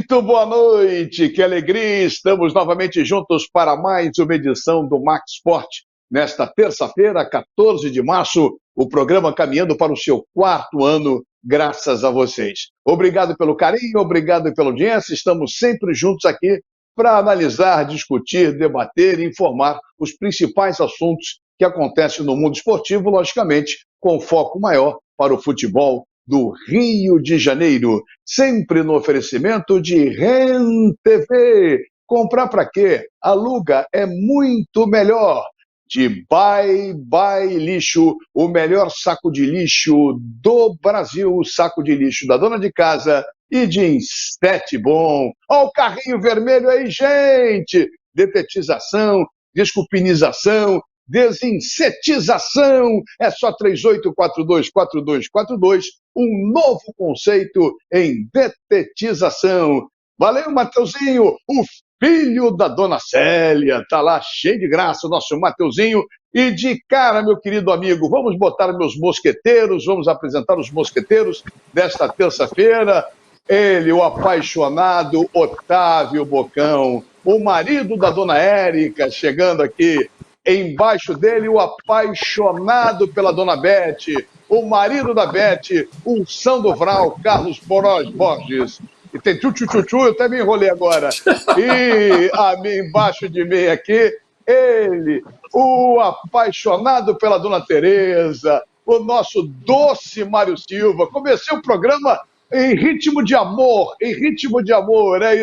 Muito boa noite, que alegria! Estamos novamente juntos para mais uma edição do Max Sport. Nesta terça-feira, 14 de março, o programa caminhando para o seu quarto ano, graças a vocês. Obrigado pelo carinho, obrigado pela audiência. Estamos sempre juntos aqui para analisar, discutir, debater e informar os principais assuntos que acontecem no mundo esportivo, logicamente, com foco maior para o futebol do Rio de Janeiro, sempre no oferecimento de REN TV. Comprar para quê? Aluga é muito melhor. De Bye Lixo, o melhor saco de lixo do Brasil, o saco de lixo da dona de casa e de Instete Bom. Olha o carrinho vermelho aí, gente! Detetização, desculpinização, desinsetização, é só 3842-4242, um novo conceito em detetização. Valeu, Mateuzinho, o filho da dona Célia, tá lá cheio de graça o nosso Mateuzinho. E de cara, meu querido amigo, vamos botar meus mosqueteiros, vamos apresentar os mosqueteiros desta terça-feira. Ele, o apaixonado Otávio Bocão, o marido da dona Érica, chegando aqui. Embaixo dele, o apaixonado pela dona Beth, o marido da Beth, o São do Vral, Carlos Borges. E tem tchu-tchu-tchu-tchu, eu até me enrolei agora. E embaixo de mim aqui, ele, o apaixonado pela dona Tereza, o nosso doce Mário Silva. Comecei o programa em ritmo de amor, é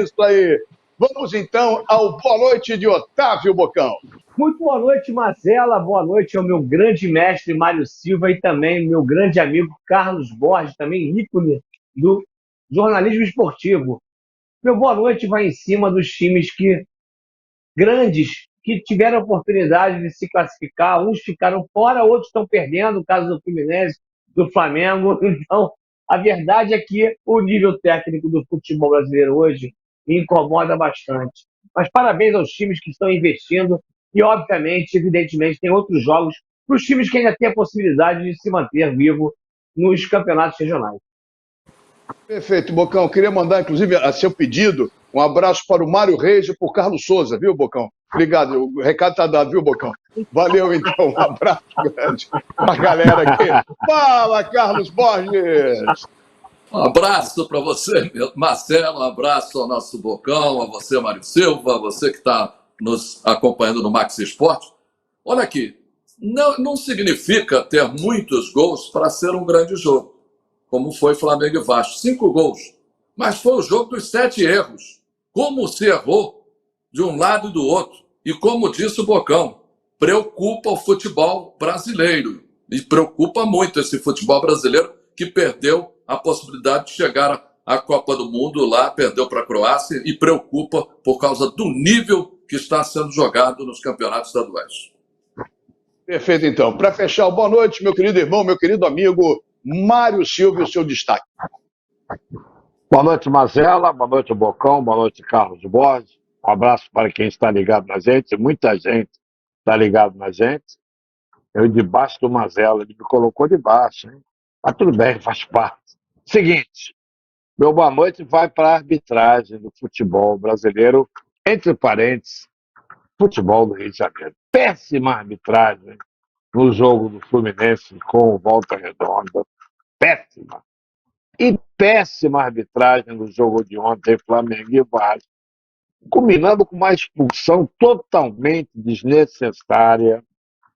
isso aí. Vamos então ao boa noite de Otávio Bocão. Muito boa noite, Marcela. Boa noite ao meu grande mestre Mário Silva e também meu grande amigo Carlos Borges, também ícone do jornalismo esportivo. Meu boa noite vai em cima dos times grandes que tiveram a oportunidade de se classificar. Uns ficaram fora, outros estão perdendo, no caso do Fluminense, do Flamengo. Então, a verdade é que o nível técnico do futebol brasileiro hoje me incomoda bastante. Mas parabéns aos times que estão investindo e, obviamente, evidentemente, tem outros jogos para os times que ainda têm a possibilidade de se manter vivo nos campeonatos regionais. Perfeito, Bocão. Queria mandar, inclusive, a seu pedido, um abraço para o Mário Reis e para o Carlos Souza, viu, Bocão? Obrigado, o recado está dado, viu, Bocão? Valeu, então, um abraço grande para a galera aqui. Fala, Carlos Borges! Um abraço para você, Marcelo, um abraço ao nosso Bocão, a você, Mário Silva, a você que está nos acompanhando no Max Esporte. Olha aqui, não significa ter muitos gols para ser um grande jogo, como foi Flamengo e Vasco, 5 gols, mas foi o jogo dos 7 erros. Como se errou de um lado e do outro, e como disse o Bocão, preocupa o futebol brasileiro, e preocupa muito esse futebol brasileiro que perdeu a possibilidade de chegar à Copa do Mundo lá, perdeu para a Croácia e preocupa por causa do nível que está sendo jogado nos campeonatos estaduais. Perfeito, então. Para fechar, boa noite, meu querido irmão, meu querido amigo Mário Silva, o seu destaque. Boa noite, Marcela, boa noite, Bocão, boa noite, Carlos Borges. Um abraço para quem está ligado na gente, muita gente está ligado na gente. Eu debaixo do Mazela, ele me colocou debaixo, hein? Mas tudo bem, faz parte. Seguinte, meu boa noite vai para a arbitragem do futebol brasileiro, entre parênteses, futebol do Rio de Janeiro. Péssima arbitragem no jogo do Fluminense com Volta Redonda. Péssima. E péssima arbitragem no jogo de ontem, Flamengo e Vasco, combinando com uma expulsão totalmente desnecessária.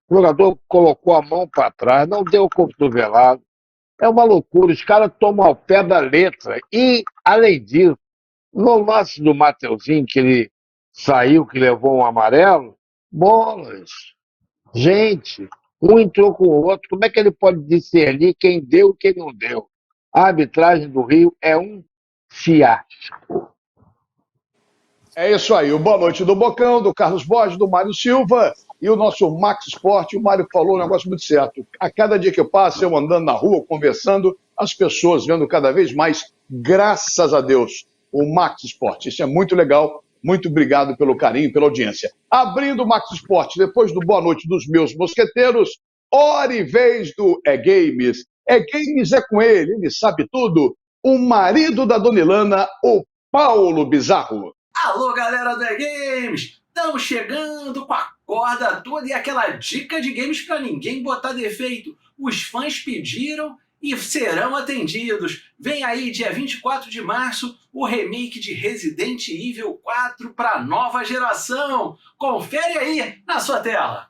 O jogador colocou a mão para trás, não deu cotovelado. É uma loucura, os caras tomam ao pé da letra. E, além disso, no lance do Mateuzinho, que ele saiu, que levou um amarelo, bolas. Gente, um entrou com o outro, como é que ele pode discernir quem deu e quem não deu? A arbitragem do Rio é um fiasco. É isso aí, o boa noite do Bocão, do Carlos Borges, do Mário Silva e o nosso Max Sport. O Mário falou um negócio muito certo. A cada dia que eu passo, eu andando na rua, conversando, as pessoas vendo cada vez mais, graças a Deus, o Max Sport. Isso é muito legal. Muito obrigado pelo carinho, pela audiência. Abrindo o Max Sport, depois do boa noite dos meus mosqueteiros, hora e vez do É Games é com ele sabe tudo. O marido da Dona Ilana, o Paulo Bizarro. Alô, galera do E-Games! Estamos chegando com a corda toda e aquela dica de games para ninguém botar defeito. Os fãs pediram e serão atendidos. Vem aí, dia 24 de março, o remake de Resident Evil 4 para nova geração. Confere aí na sua tela.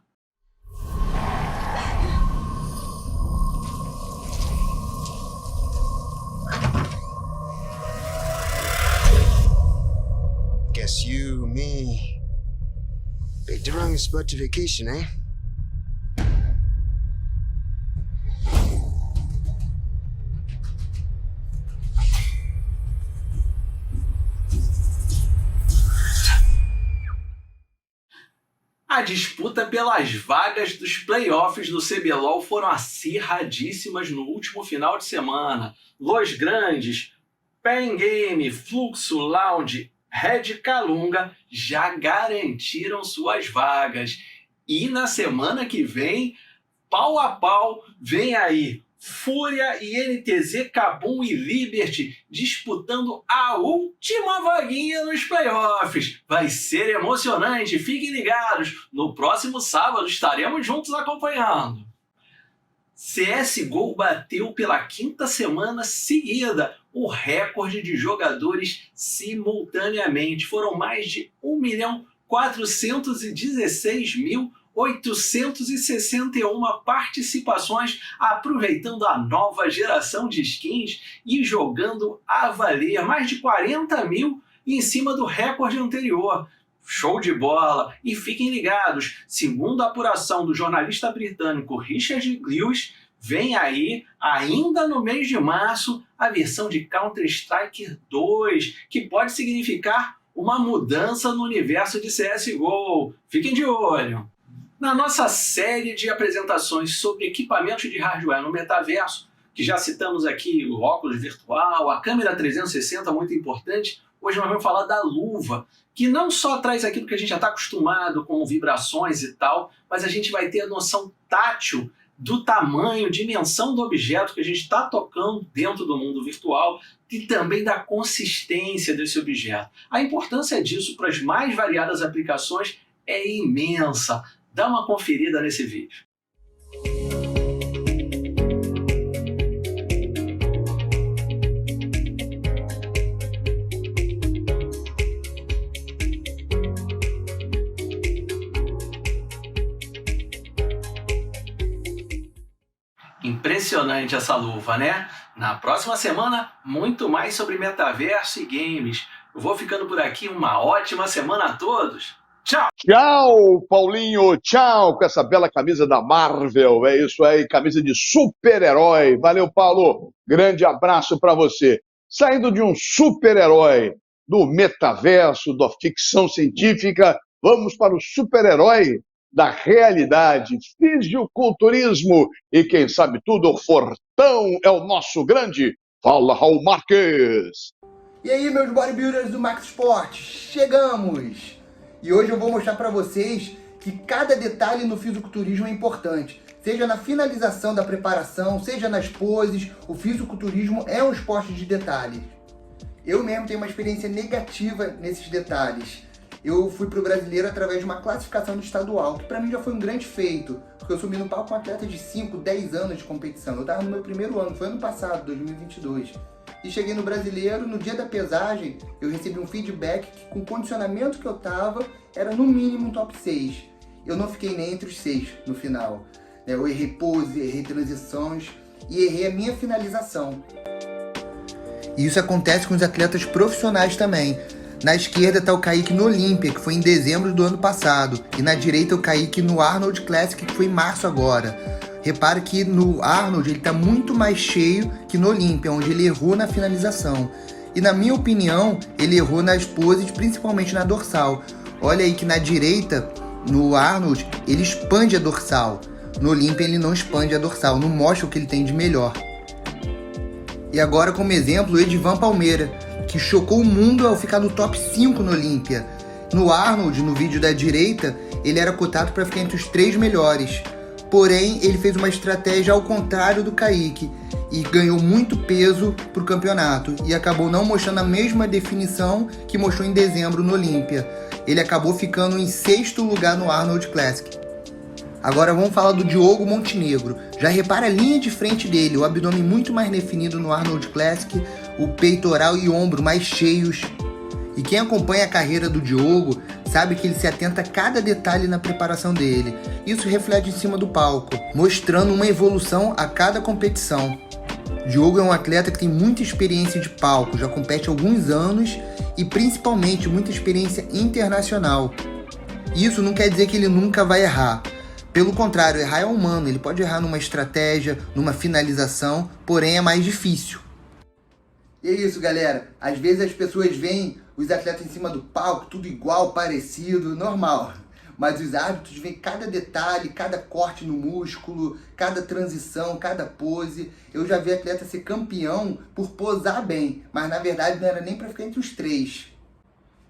Guess you, me, picked the wrong spot to vacation, eh? A disputa pelas vagas dos playoffs do CBLOL foram acirradíssimas no último final de semana. Los Grandes, Pen Game, Fluxo, Lounge, Red Calunga já garantiram suas vagas. E na semana que vem, pau a pau, vem aí Fúria e NTZ, Kabum e Liberty disputando a última vaguinha nos playoffs. Vai ser emocionante, fiquem ligados. No próximo sábado estaremos juntos acompanhando. CSGO bateu pela quinta semana seguida o recorde de jogadores simultaneamente. Foram mais de 1.416.861 participações, aproveitando a nova geração de skins e jogando a valer mais de 40 mil em cima do recorde anterior. Show de bola! E fiquem ligados, segundo a apuração do jornalista britânico Richard Lewis, vem aí, ainda no mês de março, a versão de Counter-Strike 2, que pode significar uma mudança no universo de CSGO. Fiquem de olho! Na nossa série de apresentações sobre equipamentos de hardware no metaverso, que já citamos aqui o óculos virtual, a câmera 360, muito importante, hoje nós vamos falar da luva, que não só traz aquilo que a gente já está acostumado, como vibrações e tal, mas a gente vai ter a noção tátil do tamanho, dimensão do objeto que a gente está tocando dentro do mundo virtual e também da consistência desse objeto. A importância disso para as mais variadas aplicações é imensa. Dá uma conferida nesse vídeo. Impressionante essa luva, né? Na próxima semana, muito mais sobre metaverso e games. Eu vou ficando por aqui. Uma ótima semana a todos. Tchau! Tchau, Paulinho, tchau, com essa bela camisa da Marvel, é isso aí, camisa de super-herói. Valeu, Paulo, grande abraço para você. Saindo de um super-herói do metaverso, da ficção científica, vamos para o super-herói da realidade, fisiculturismo e quem sabe tudo, o Fortão é o nosso grande. Fala, Raul Marques. E aí, meus bodybuilders do Max Sport, chegamos! E hoje eu vou mostrar para vocês que cada detalhe no fisiculturismo é importante. Seja na finalização da preparação, seja nas poses, o fisiculturismo é um esporte de detalhes. Eu mesmo tenho uma experiência negativa nesses detalhes. Eu fui pro brasileiro através de uma classificação do estadual, que para mim já foi um grande feito, porque eu subi no palco com um atleta de 5, 10 anos de competição. Eu estava no meu primeiro ano, foi ano passado, 2022. E cheguei no brasileiro, no dia da pesagem, eu recebi um feedback que com o condicionamento que eu tava, era no mínimo um top 6. Eu não fiquei nem entre os 6 no final. Eu errei pose, errei transições e errei a minha finalização. E isso acontece com os atletas profissionais também. Na esquerda está o Kaique no Olímpia, que foi em dezembro do ano passado. E na direita o Kaique no Arnold Classic, que foi em março agora. Repare que no Arnold ele está muito mais cheio que no Olímpia, onde ele errou na finalização. E na minha opinião, ele errou nas poses, principalmente na dorsal. Olha aí que na direita, no Arnold, ele expande a dorsal. No Olímpia ele não expande a dorsal, não mostra o que ele tem de melhor. E agora como exemplo, o Edivan Palmeira, que chocou o mundo ao ficar no top 5 no Olímpia. No Arnold, no vídeo da direita, ele era cotado para ficar entre os 3 melhores. Porém, ele fez uma estratégia ao contrário do Kaique. e ganhou muito peso para o campeonato e acabou não mostrando a mesma definição que mostrou em dezembro no Olímpia. Ele acabou ficando em 6º lugar no Arnold Classic. Agora vamos falar do Diogo Montenegro. Já repara a linha de frente dele, o abdômen muito mais definido no Arnold Classic, o peitoral e ombro mais cheios. E quem acompanha a carreira do Diogo sabe que ele se atenta a cada detalhe na preparação dele. Isso reflete em cima do palco, mostrando uma evolução a cada competição. Diogo é um atleta que tem muita experiência de palco, já compete há alguns anos e principalmente muita experiência internacional. Isso não quer dizer que ele nunca vai errar. Pelo contrário, errar é humano, ele pode errar numa estratégia, numa finalização, porém é mais difícil. E é isso, galera. Às vezes as pessoas veem os atletas em cima do palco, tudo igual, parecido, normal. Mas os árbitros veem cada detalhe, cada corte no músculo, cada transição, cada pose. Eu já vi atleta ser campeão por posar bem, mas na verdade não era nem para ficar entre os 3.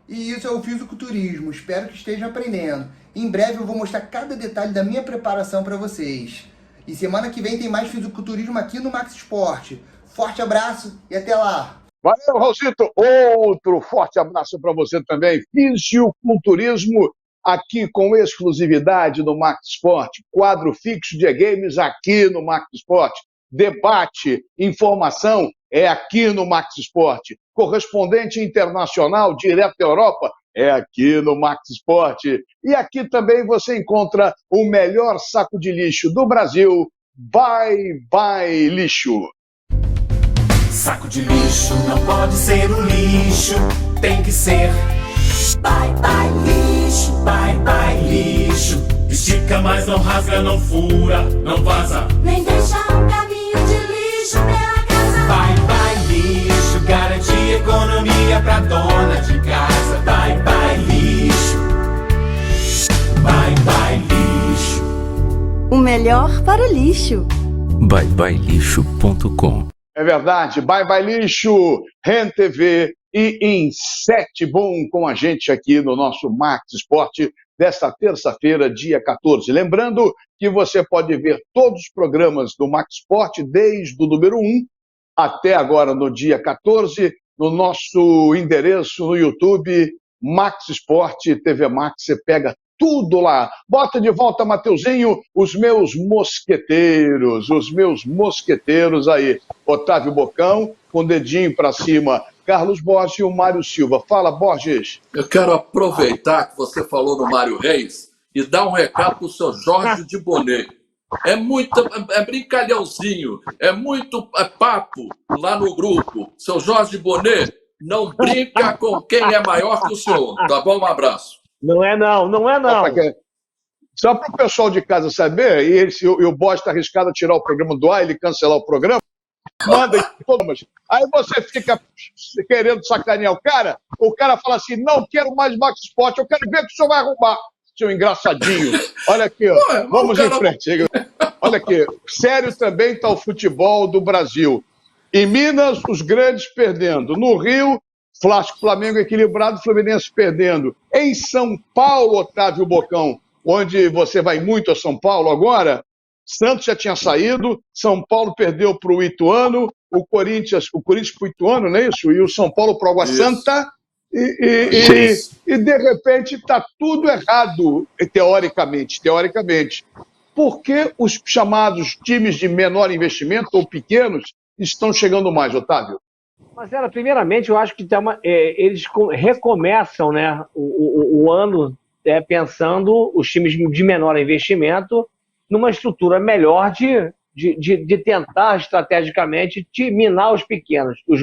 E isso é o fisiculturismo, espero que estejam aprendendo. Em breve eu vou mostrar cada detalhe da minha preparação para vocês. E semana que vem tem mais fisiculturismo aqui no Max Sport. Forte abraço e até lá! Valeu, Raulzito. Outro forte abraço para você também. Fisiculturismo aqui com exclusividade no Max Sport. Quadro fixo de games aqui no Max Sport. Debate, informação é aqui no Max Sport. Correspondente internacional direto da Europa é aqui no Max Sport. E aqui também você encontra o melhor saco de lixo do Brasil. Vai Lixo. Saco de lixo não pode ser um lixo, tem que ser Vai Lixo, Vai Lixo. Estica, mas não rasga, não fura, não vaza, nem deixa um caminho de lixo pela casa. Vai Lixo, garante economia pra dona de casa. Vai Lixo, Vai Lixo. O melhor para o lixo. byebyelixo.com. É verdade, Vai Lixo, REN TV e Inset Boom com a gente aqui no nosso Max Sport desta terça-feira, dia 14. Lembrando que você pode ver todos os programas do Max Sport desde o número 1 até agora no dia 14, no nosso endereço no YouTube, Max Sport TV Max, você pega tudo lá. Bota de volta, Mateuzinho, os meus mosqueteiros aí. Otávio Bocão, com o dedinho para cima, Carlos Borges e o Mário Silva. Fala, Borges. Eu quero aproveitar que você falou no Mário Reis e dar um recado para o seu Jorge de Bonet. É brincalhãozinho, é muito papo lá no grupo. Seu Jorge de Bonet, não brinca com quem é maior que o senhor. Tá bom? Um abraço. Não é não. Só para o pessoal de casa saber, e o Borges está arriscado a tirar o programa do ar, ele cancelar o programa, manda todas. Aí você fica querendo sacanear o cara fala assim, não quero mais Max Sport, eu quero ver o que o senhor vai arrumar, seu engraçadinho. Olha aqui, ó. Vamos em frente. Olha aqui, sério também está o futebol do Brasil. Em Minas, os grandes perdendo. No Rio, Flamengo equilibrado, Fluminense perdendo. Em São Paulo, Otávio Bocão, onde você vai muito a São Paulo agora, Santos já tinha saído, São Paulo perdeu para o Ituano, o Corinthians para o Ituano, não é isso? E o São Paulo para o Água Santa, e de repente está tudo errado, teoricamente. Por que os chamados times de menor investimento ou pequenos estão chegando mais, Otávio? Mas, primeiramente, eu acho que eles recomeçam, né, o ano pensando os times de menor investimento numa estrutura melhor de tentar estrategicamente minar os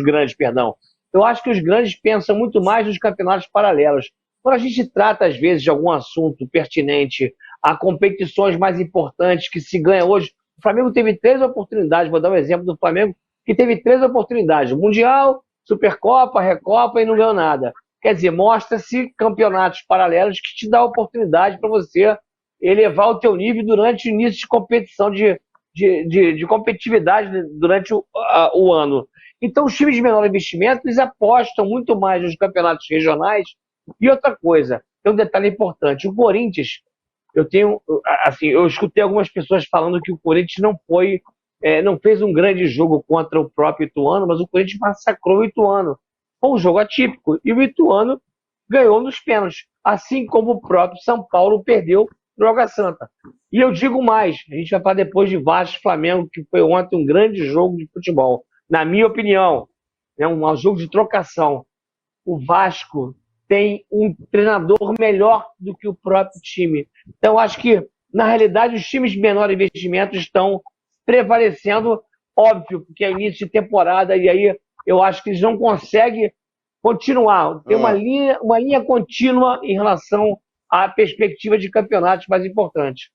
grandes, perdão. Eu acho que os grandes pensam muito mais nos campeonatos paralelos. Quando a gente trata, às vezes, de algum assunto pertinente a competições mais importantes que se ganha hoje, o Flamengo teve 3 oportunidades, vou dar um exemplo do Flamengo, que teve 3 oportunidades, Mundial, Supercopa, Recopa e não ganhou nada. Quer dizer, mostra-se campeonatos paralelos que te dá oportunidade para você elevar o teu nível durante o início de competição, de competitividade durante o ano. Então, os times de menor investimento, eles apostam muito mais nos campeonatos regionais. E outra coisa, tem um detalhe importante, o Corinthians, eu escutei algumas pessoas falando que o Corinthians não foi não fez um grande jogo contra o próprio Ituano, mas o Corinthians massacrou o Ituano. Foi um jogo atípico e o Ituano ganhou nos pênaltis, assim como o próprio São Paulo perdeu no Água Santa. E eu digo mais, a gente vai falar depois de Vasco e Flamengo, que foi ontem um grande jogo de futebol. Na minha opinião, é um jogo de trocação. O Vasco tem um treinador melhor do que o próprio time. Então, acho que, na realidade, os times de menor investimento estão prevalecendo, óbvio, porque é início de temporada, e aí eu acho que eles não conseguem continuar. Tem uma linha contínua em relação à perspectiva de campeonatos mais importantes.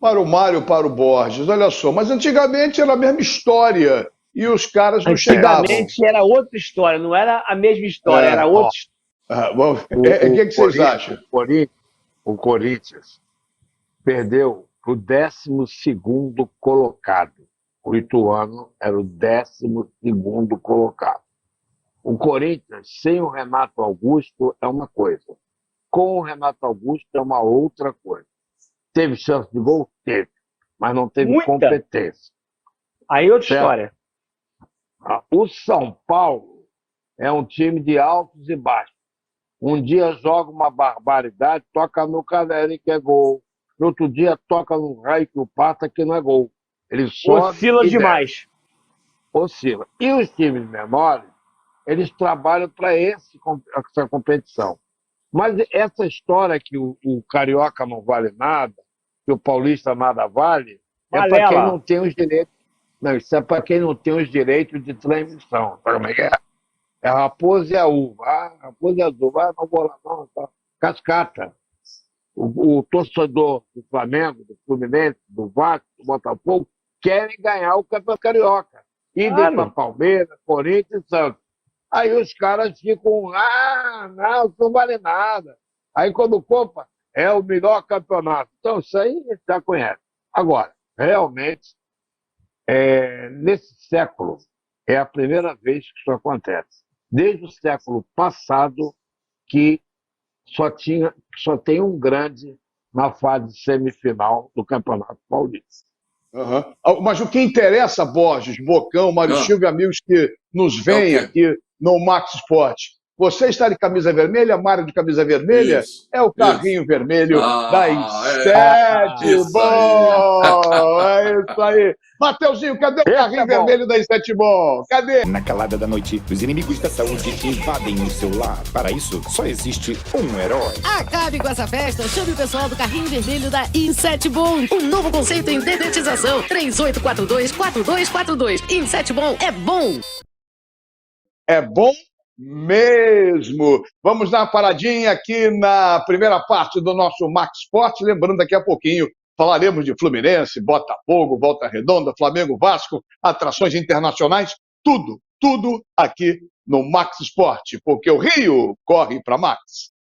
Para o Mário, para o Borges, olha só, mas antigamente era a mesma história e os caras não chegavam. Antigamente era outra história, não era a mesma história, era outra história. O que vocês acham? O Corinthians perdeu para o 12º colocado. O Ituano era o 12º colocado. O Corinthians, sem o Renato Augusto, é uma coisa. Com o Renato Augusto, é uma outra coisa. Teve chance de gol? Teve. Mas não teve competência. Aí outra história. O São Paulo é um time de altos e baixos. Um dia joga uma barbaridade, toca no Caleri, que é gol. No outro dia toca no raio que o pata, que não é gol. Ele oscila demais. Oscila. E os times menores, eles trabalham para essa competição. Mas essa história que o Carioca não vale nada, que o Paulista nada vale, é para quem não tem os direitos. Não, isso é para quem não tem os direitos de transmissão. Sabe como é que é? É a raposa e a uva. A raposa e a uva. Não vou lá, não. Tá. Cascata. O torcedor do Flamengo, do Fluminense, do Vasco, do Botafogo, querem ganhar o Campeonato Carioca. Idem para Palmeiras, Corinthians e Santos. Aí os caras ficam, não, isso não vale nada. Aí quando compra, é o melhor campeonato. Então isso aí a gente já conhece. Agora, realmente, nesse século, é a primeira vez que isso acontece. Desde o século passado, que só tem um grande na fase semifinal do Campeonato Paulista. Mas o que interessa, Borges, Bocão, Mário Silva e amigos que nos veem aqui no Max Esporte. Você está de camisa vermelha, Mário de camisa vermelha? Isso, é o carrinho vermelho da isso Bom. É isso aí. Mateuzinho, cadê o carrinho vermelho da Bom? Cadê? Na calada da noite, os inimigos da saúde invadem o seu lar. Para isso, só existe um herói. Acabe com essa festa, chame o pessoal do carrinho vermelho da Bom. Um novo conceito em dedetização. 3842-4242. Bom é bom. É bom mesmo. Vamos dar uma paradinha aqui na primeira parte do nosso Max Sport. Lembrando, daqui a pouquinho falaremos de Fluminense, Botafogo, Volta Redonda, Flamengo, Vasco, atrações internacionais, tudo aqui no Max Sport, porque o Rio corre para Max.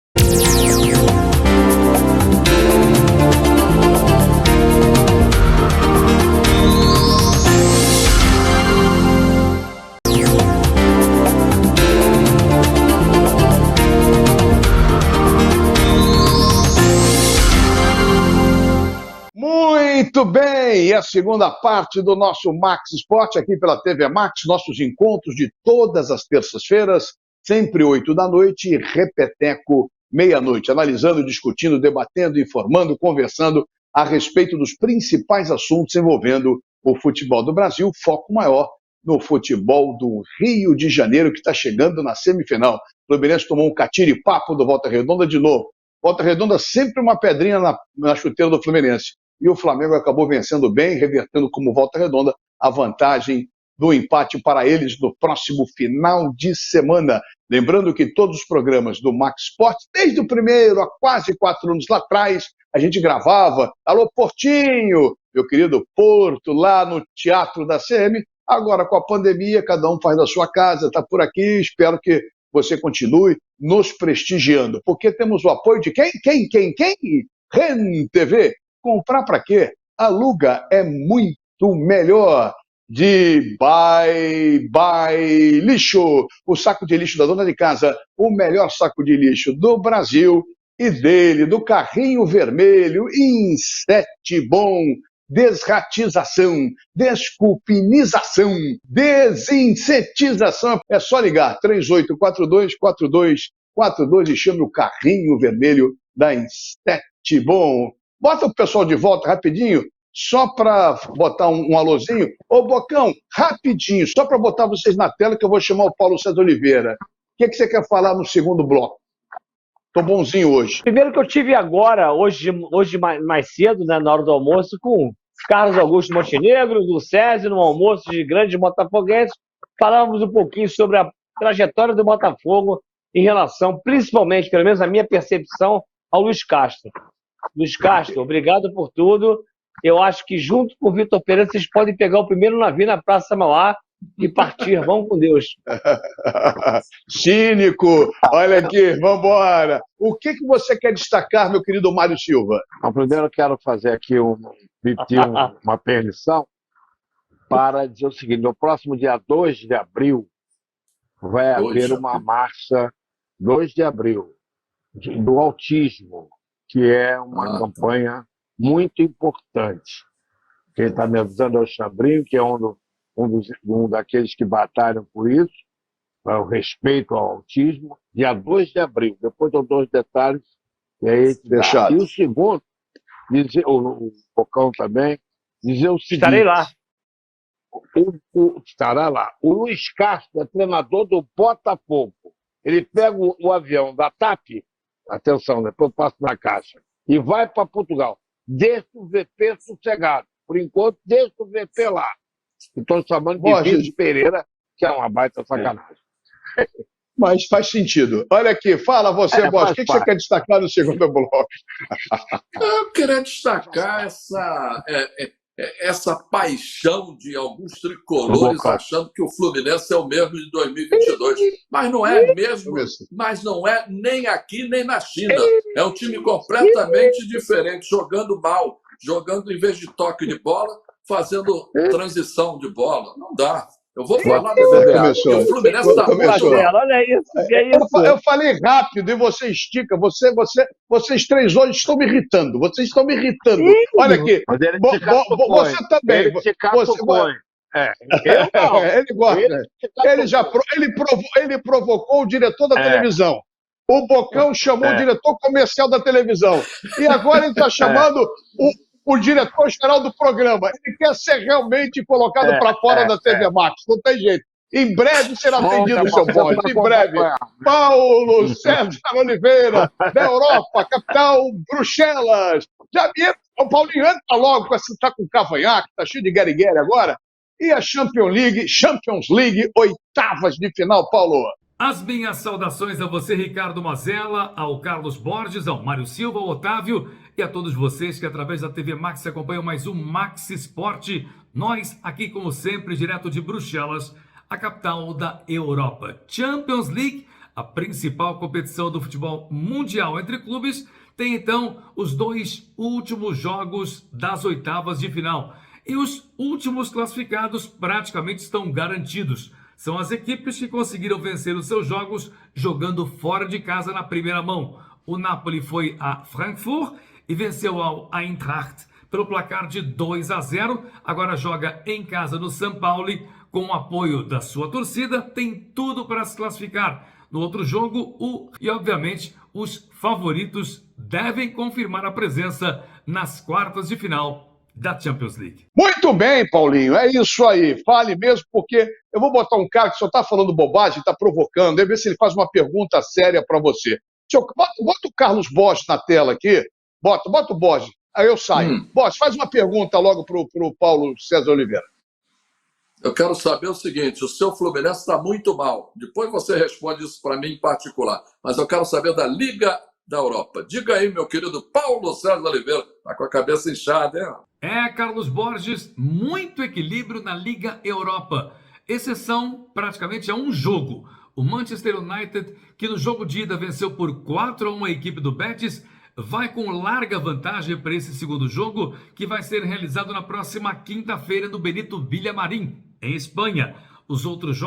Muito bem, e a segunda parte do nosso Max Sport aqui pela TV Max, nossos encontros de todas as terças-feiras, sempre 8 da noite e repeteco meia-noite, analisando, discutindo, debatendo, informando, conversando a respeito dos principais assuntos envolvendo o futebol do Brasil, foco maior no futebol do Rio de Janeiro, que está chegando na semifinal. O Fluminense tomou um catire-papo do Volta Redonda de novo. Volta Redonda sempre uma pedrinha na chuteira do Fluminense. E o Flamengo acabou vencendo bem, revertendo como Volta Redonda a vantagem do empate para eles no próximo final de semana. Lembrando que todos os programas do Max Sport, desde o primeiro, há quase 4 anos lá atrás, a gente gravava. Alô, Portinho, meu querido Porto, lá no Teatro da CM. Agora, com a pandemia, cada um faz da sua casa, está por aqui. Espero que você continue nos prestigiando, porque temos o apoio de quem? REN TV. Comprar para quê? Aluga é muito melhor. De Bye Lixo, o saco de lixo da dona de casa, o melhor saco de lixo do Brasil e dele, do carrinho vermelho, Bom. desratização, desculpinização, desinsetização. É só ligar 3842-4242 e chame o carrinho vermelho da Instetbom. Bota o pessoal de volta rapidinho, só para botar um alôzinho. Ô, Bocão, rapidinho, só para botar vocês na tela que eu vou chamar o Paulo César Oliveira. O que você quer falar no segundo bloco? Tô bonzinho hoje. Primeiro que eu tive agora, hoje mais cedo, né, na hora do almoço, com Carlos Augusto Montenegro, do César, no almoço de grandes botafoguenses. Falávamos um pouquinho sobre a trajetória do Botafogo em relação, principalmente, pelo menos a minha percepção, ao Luiz Castro. Luiz Castro, obrigado por tudo. Eu acho que junto com o Vitor Pereira, vocês podem pegar o primeiro navio na Praça Mauá e partir. Vamos com Deus. Cínico, olha aqui, vamos embora. O que você quer destacar, meu querido Mário Silva? Então, primeiro eu quero fazer aqui uma permissão para dizer o seguinte: no próximo dia 2 de abril vai haver uma marcha 2 de abril do autismo, que é uma campanha muito importante. Quem está me avisando é o Chambrinho, que é um daqueles que batalham por isso, o respeito ao autismo, dia 2 de abril. Depois eu dou os detalhes. E aí, fechado. E o segundo, o Bocão também, dizer o seguinte... Estarei lá. Estará lá. O Luiz Castro é treinador do Botafogo. Ele pega o avião da TAP, atenção, depois eu passo na caixa, e vai para Portugal. Deixa o VP sossegado. Por enquanto, deixa o VP lá. Estou chamando de Vitor Pereira, que é uma baita sacanagem. Mas faz sentido. Olha aqui, fala você, Bosch. O que você quer destacar no segundo bloco? Eu queria destacar essa paixão de alguns tricolores achando que o Fluminense é o mesmo de 2022. Mas não é mesmo, mas não é nem aqui nem na China. É um time completamente diferente, jogando mal, jogando em vez de toque de bola, fazendo transição de bola. Não dá. Eu vou falar desse o Fluminense está muito. Olha isso. Eu falei rápido e você estica. Vocês três hoje estão me irritando. Vocês estão me irritando. Olha aqui. Você também. Ele gosta. Ele provocou o diretor da televisão. O Bocão chamou o diretor comercial da televisão. E agora ele está chamando o diretor-geral do programa. Ele quer ser realmente colocado para fora da TV Max. Não tem jeito. Em breve será atendido o seu Bosch. Em breve. Paulo César Oliveira, da Europa, capital Bruxelas. O Paulinho entra logo, está com cavanhaque, está cheio de guerigueira agora. E a Champions League, oitavas de final, Paulo. As minhas saudações a você, Ricardo Mazella, ao Carlos Borges, ao Mário Silva, ao Otávio e a todos vocês que através da TV Max acompanham mais um Max Esporte. Nós aqui, como sempre, direto de Bruxelas, a capital da Europa. Champions League, a principal competição do futebol mundial entre clubes, tem então os 2 últimos jogos das oitavas de final. E os últimos classificados praticamente estão garantidos. São as equipes que conseguiram vencer os seus jogos jogando fora de casa na primeira mão. O Napoli foi a Frankfurt e venceu ao Eintracht pelo placar de 2-0. Agora joga em casa no São Paulo com o apoio da sua torcida. Tem tudo para se classificar. No outro jogo, e obviamente os favoritos devem confirmar a presença nas quartas de final da Champions League. Muito bem, Paulinho, é isso aí. Fale mesmo, porque eu vou botar um cara que só está falando bobagem, está provocando, aí ver se ele faz uma pergunta séria para você. Bota o Carlos Borges na tela aqui, bota o Borges, aí eu saio. Borges, faz uma pergunta logo para o Paulo César Oliveira. Eu quero saber o seguinte, o seu Fluminense está muito mal. Depois você responde isso para mim em particular. Mas eu quero saber da Liga da Europa. Diga aí, meu querido Paulo César Oliveira. Está com a cabeça inchada, hein? Carlos Borges, muito equilíbrio na Liga Europa. Exceção praticamente a um jogo. O Manchester United, que no jogo de ida venceu por 4-1 a equipe do Betis, vai com larga vantagem para esse segundo jogo, que vai ser realizado na próxima quinta-feira no Benito Villamarín, em Espanha. Os outros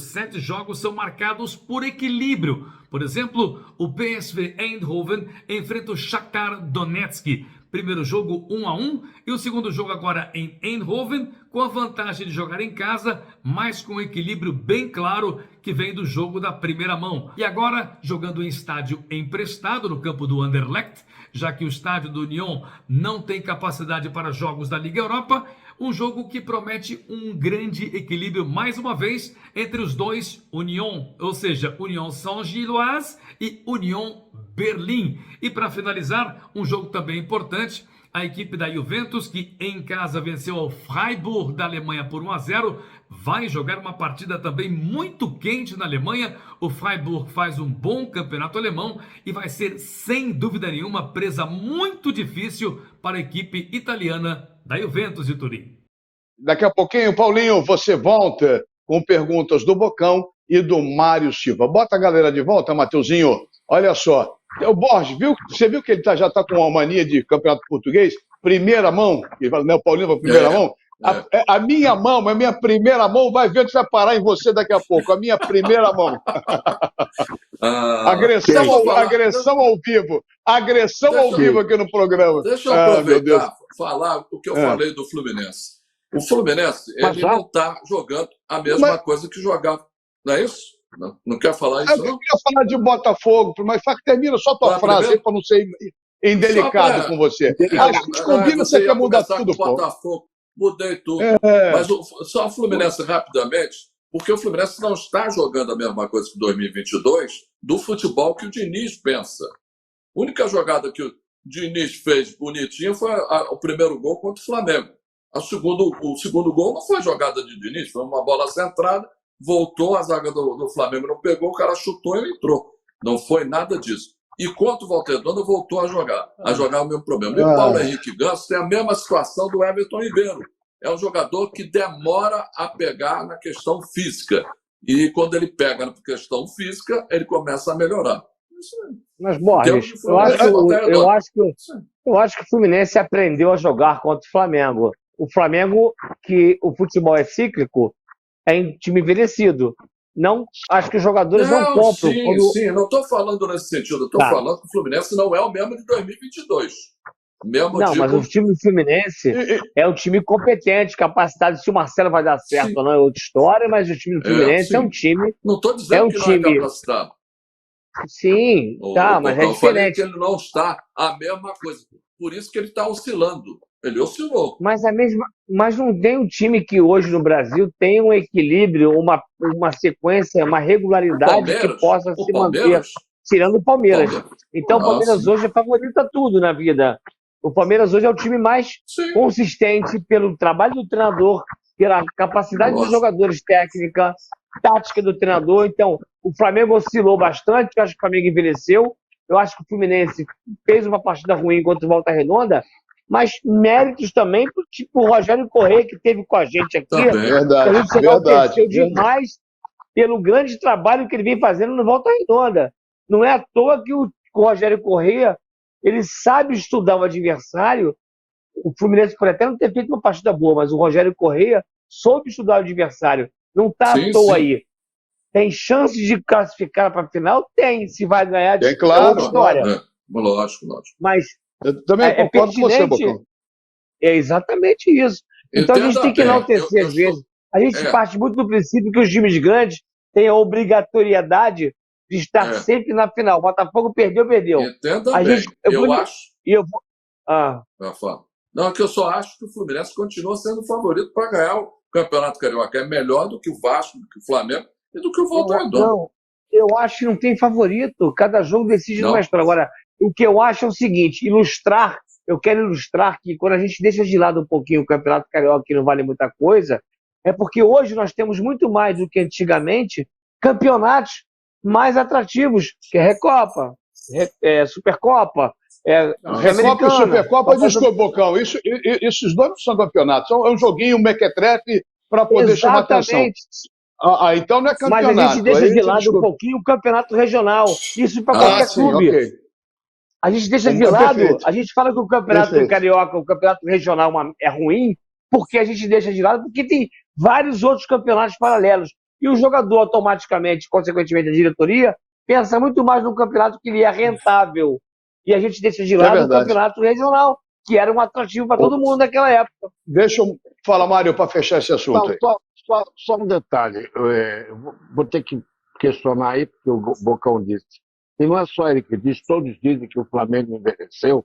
7 jogos são marcados por equilíbrio. Por exemplo, o PSV Eindhoven enfrenta o Shakhtar Donetsk Primeiro jogo 1-1 e o segundo jogo agora em Eindhoven, com a vantagem de jogar em casa, mas com um equilíbrio bem claro que vem do jogo da primeira mão. E agora jogando em estádio emprestado no campo do Anderlecht, já que o estádio do Union não tem capacidade para jogos da Liga Europa, um jogo que promete um grande equilíbrio mais uma vez entre os dois Union, ou seja, Union Saint-Gilloise e Union Berlim. E para finalizar, um jogo também importante, a equipe da Juventus, que em casa venceu ao Freiburg da Alemanha por 1-0, vai jogar uma partida também muito quente na Alemanha. O Freiburg faz um bom campeonato alemão e vai ser, sem dúvida nenhuma, presa muito difícil para a equipe italiana da Juventus de Turim. Daqui a pouquinho, Paulinho, você volta com perguntas do Bocão e do Mário Silva. Bota a galera de volta, Mateuzinho. Olha só. O Borges, você viu que ele já está com uma mania de campeonato português? Primeira mão, o Paulinho vai primeira mão. A minha mão, a minha primeira mão, vai ver onde vai parar em você daqui a pouco. A minha primeira mão. Agressão ao vivo. Agressão ao vivo aqui no programa. Deixa eu aproveitar e falar o que eu falei do Fluminense. O Fluminense, ele não está jogando a mesma coisa que jogava. Não é isso? Não quer falar isso, não? Eu queria falar de Botafogo, mas termina só a tua frase aí para não ser indelicado com você. A gente combina, você quer mudar tudo, pô. Botafogo, mudei tudo. Mas só o Fluminense rapidamente, porque o Fluminense não está jogando a mesma coisa que 2022 do futebol que o Diniz pensa. A única jogada que o Diniz fez bonitinha foi o primeiro gol contra o Flamengo. O segundo gol não foi jogada de Diniz, foi uma bola centrada, voltou, a zaga do Flamengo não pegou, o cara chutou e ele entrou. Não foi nada disso. E contra o Volterdona voltou a jogar o mesmo problema. E o Paulo Henrique Ganso tem a mesma situação do Everton Ribeiro. É um jogador que demora a pegar na questão física. E quando ele pega na questão física, ele começa a melhorar. Mas, Borges, eu acho que o Fluminense aprendeu a jogar contra o Flamengo. O Flamengo, que o futebol é cíclico, é em time envelhecido. Não, acho que os jogadores não compram. Sim, não estou falando nesse sentido. Estou falando que o Fluminense não é o mesmo de 2022. Mas o time do Fluminense é um time competente, capacitado. Se o Marcelo vai dar certo ou não é outra história, mas o time do Fluminense é um time... Não estou dizendo que não é capacitado. Sim, mas é diferente. Que ele não está a mesma coisa. Por isso que ele está oscilando. Ele oscilou. Mas não tem um time que hoje no Brasil tem um equilíbrio, uma sequência, uma regularidade que possa se manter, tirando o Palmeiras. Então o Palmeiras hoje é favorito a tudo na vida. O Palmeiras hoje é o time mais consistente pelo trabalho do treinador, pela capacidade dos jogadores, técnica, tática do treinador. Então, o Flamengo oscilou bastante, eu acho que o Flamengo envelheceu, eu acho que o Fluminense fez uma partida ruim contra o Volta Redonda, mas méritos também pro tipo Rogério Corrêa, que teve com a gente aqui. Verdade, a gente se enalteceu demais pelo grande trabalho que ele vem fazendo no Volta Redonda. Não é à toa que o Rogério Corrêa, ele sabe estudar o adversário. O Fluminense pode até não ter feito uma partida boa, mas o Rogério Corrêa soube estudar o adversário. Não está à toa aí. Tem chance de classificar para a final? Tem. Se vai ganhar, tem, claro, história. Lógico. Mas eu também concordo com você, Bocão. É exatamente isso. Então a gente tem que enaltecer às vezes. A gente parte muito do princípio que os times grandes têm a obrigatoriedade de estar sempre na final. O Botafogo perdeu. Entenda bem. Eu acho... Não, é que eu só acho que o Fluminense continua sendo o favorito para ganhar o Campeonato Carioca. É melhor do que o Vasco, do que o Flamengo e do que o Volta Redonda. Não, eu acho que não tem favorito. Cada jogo decide numa história. Agora, o que eu acho é o seguinte, eu quero ilustrar que quando a gente deixa de lado um pouquinho o Campeonato Carioca, que não vale muita coisa, é porque hoje nós temos muito mais do que antigamente campeonatos mais atrativos, que é Recopa, Supercopa, Recopa e Supercopa, desculpa, Bocão, esses dois não são campeonatos, é um joguinho mequetrefe para poder chamar atenção. Então não é campeonato. Mas a gente deixa de lado um pouquinho o campeonato regional, isso para qualquer clube. Okay. A gente deixa de lado, a gente fala que o campeonato carioca, o campeonato regional é ruim, porque a gente deixa de lado, porque tem vários outros campeonatos paralelos. E o jogador automaticamente, consequentemente a diretoria, pensa muito mais no campeonato que ele é rentável. E a gente deixa de lado o campeonato regional. que era um atrativo para todo mundo naquela época. Deixa eu falar, Mário, para fechar esse assunto aí. Só um detalhe. Vou ter que questionar aí, porque o Bocão disse. E não é só ele que diz, todos dizem que o Flamengo envelheceu,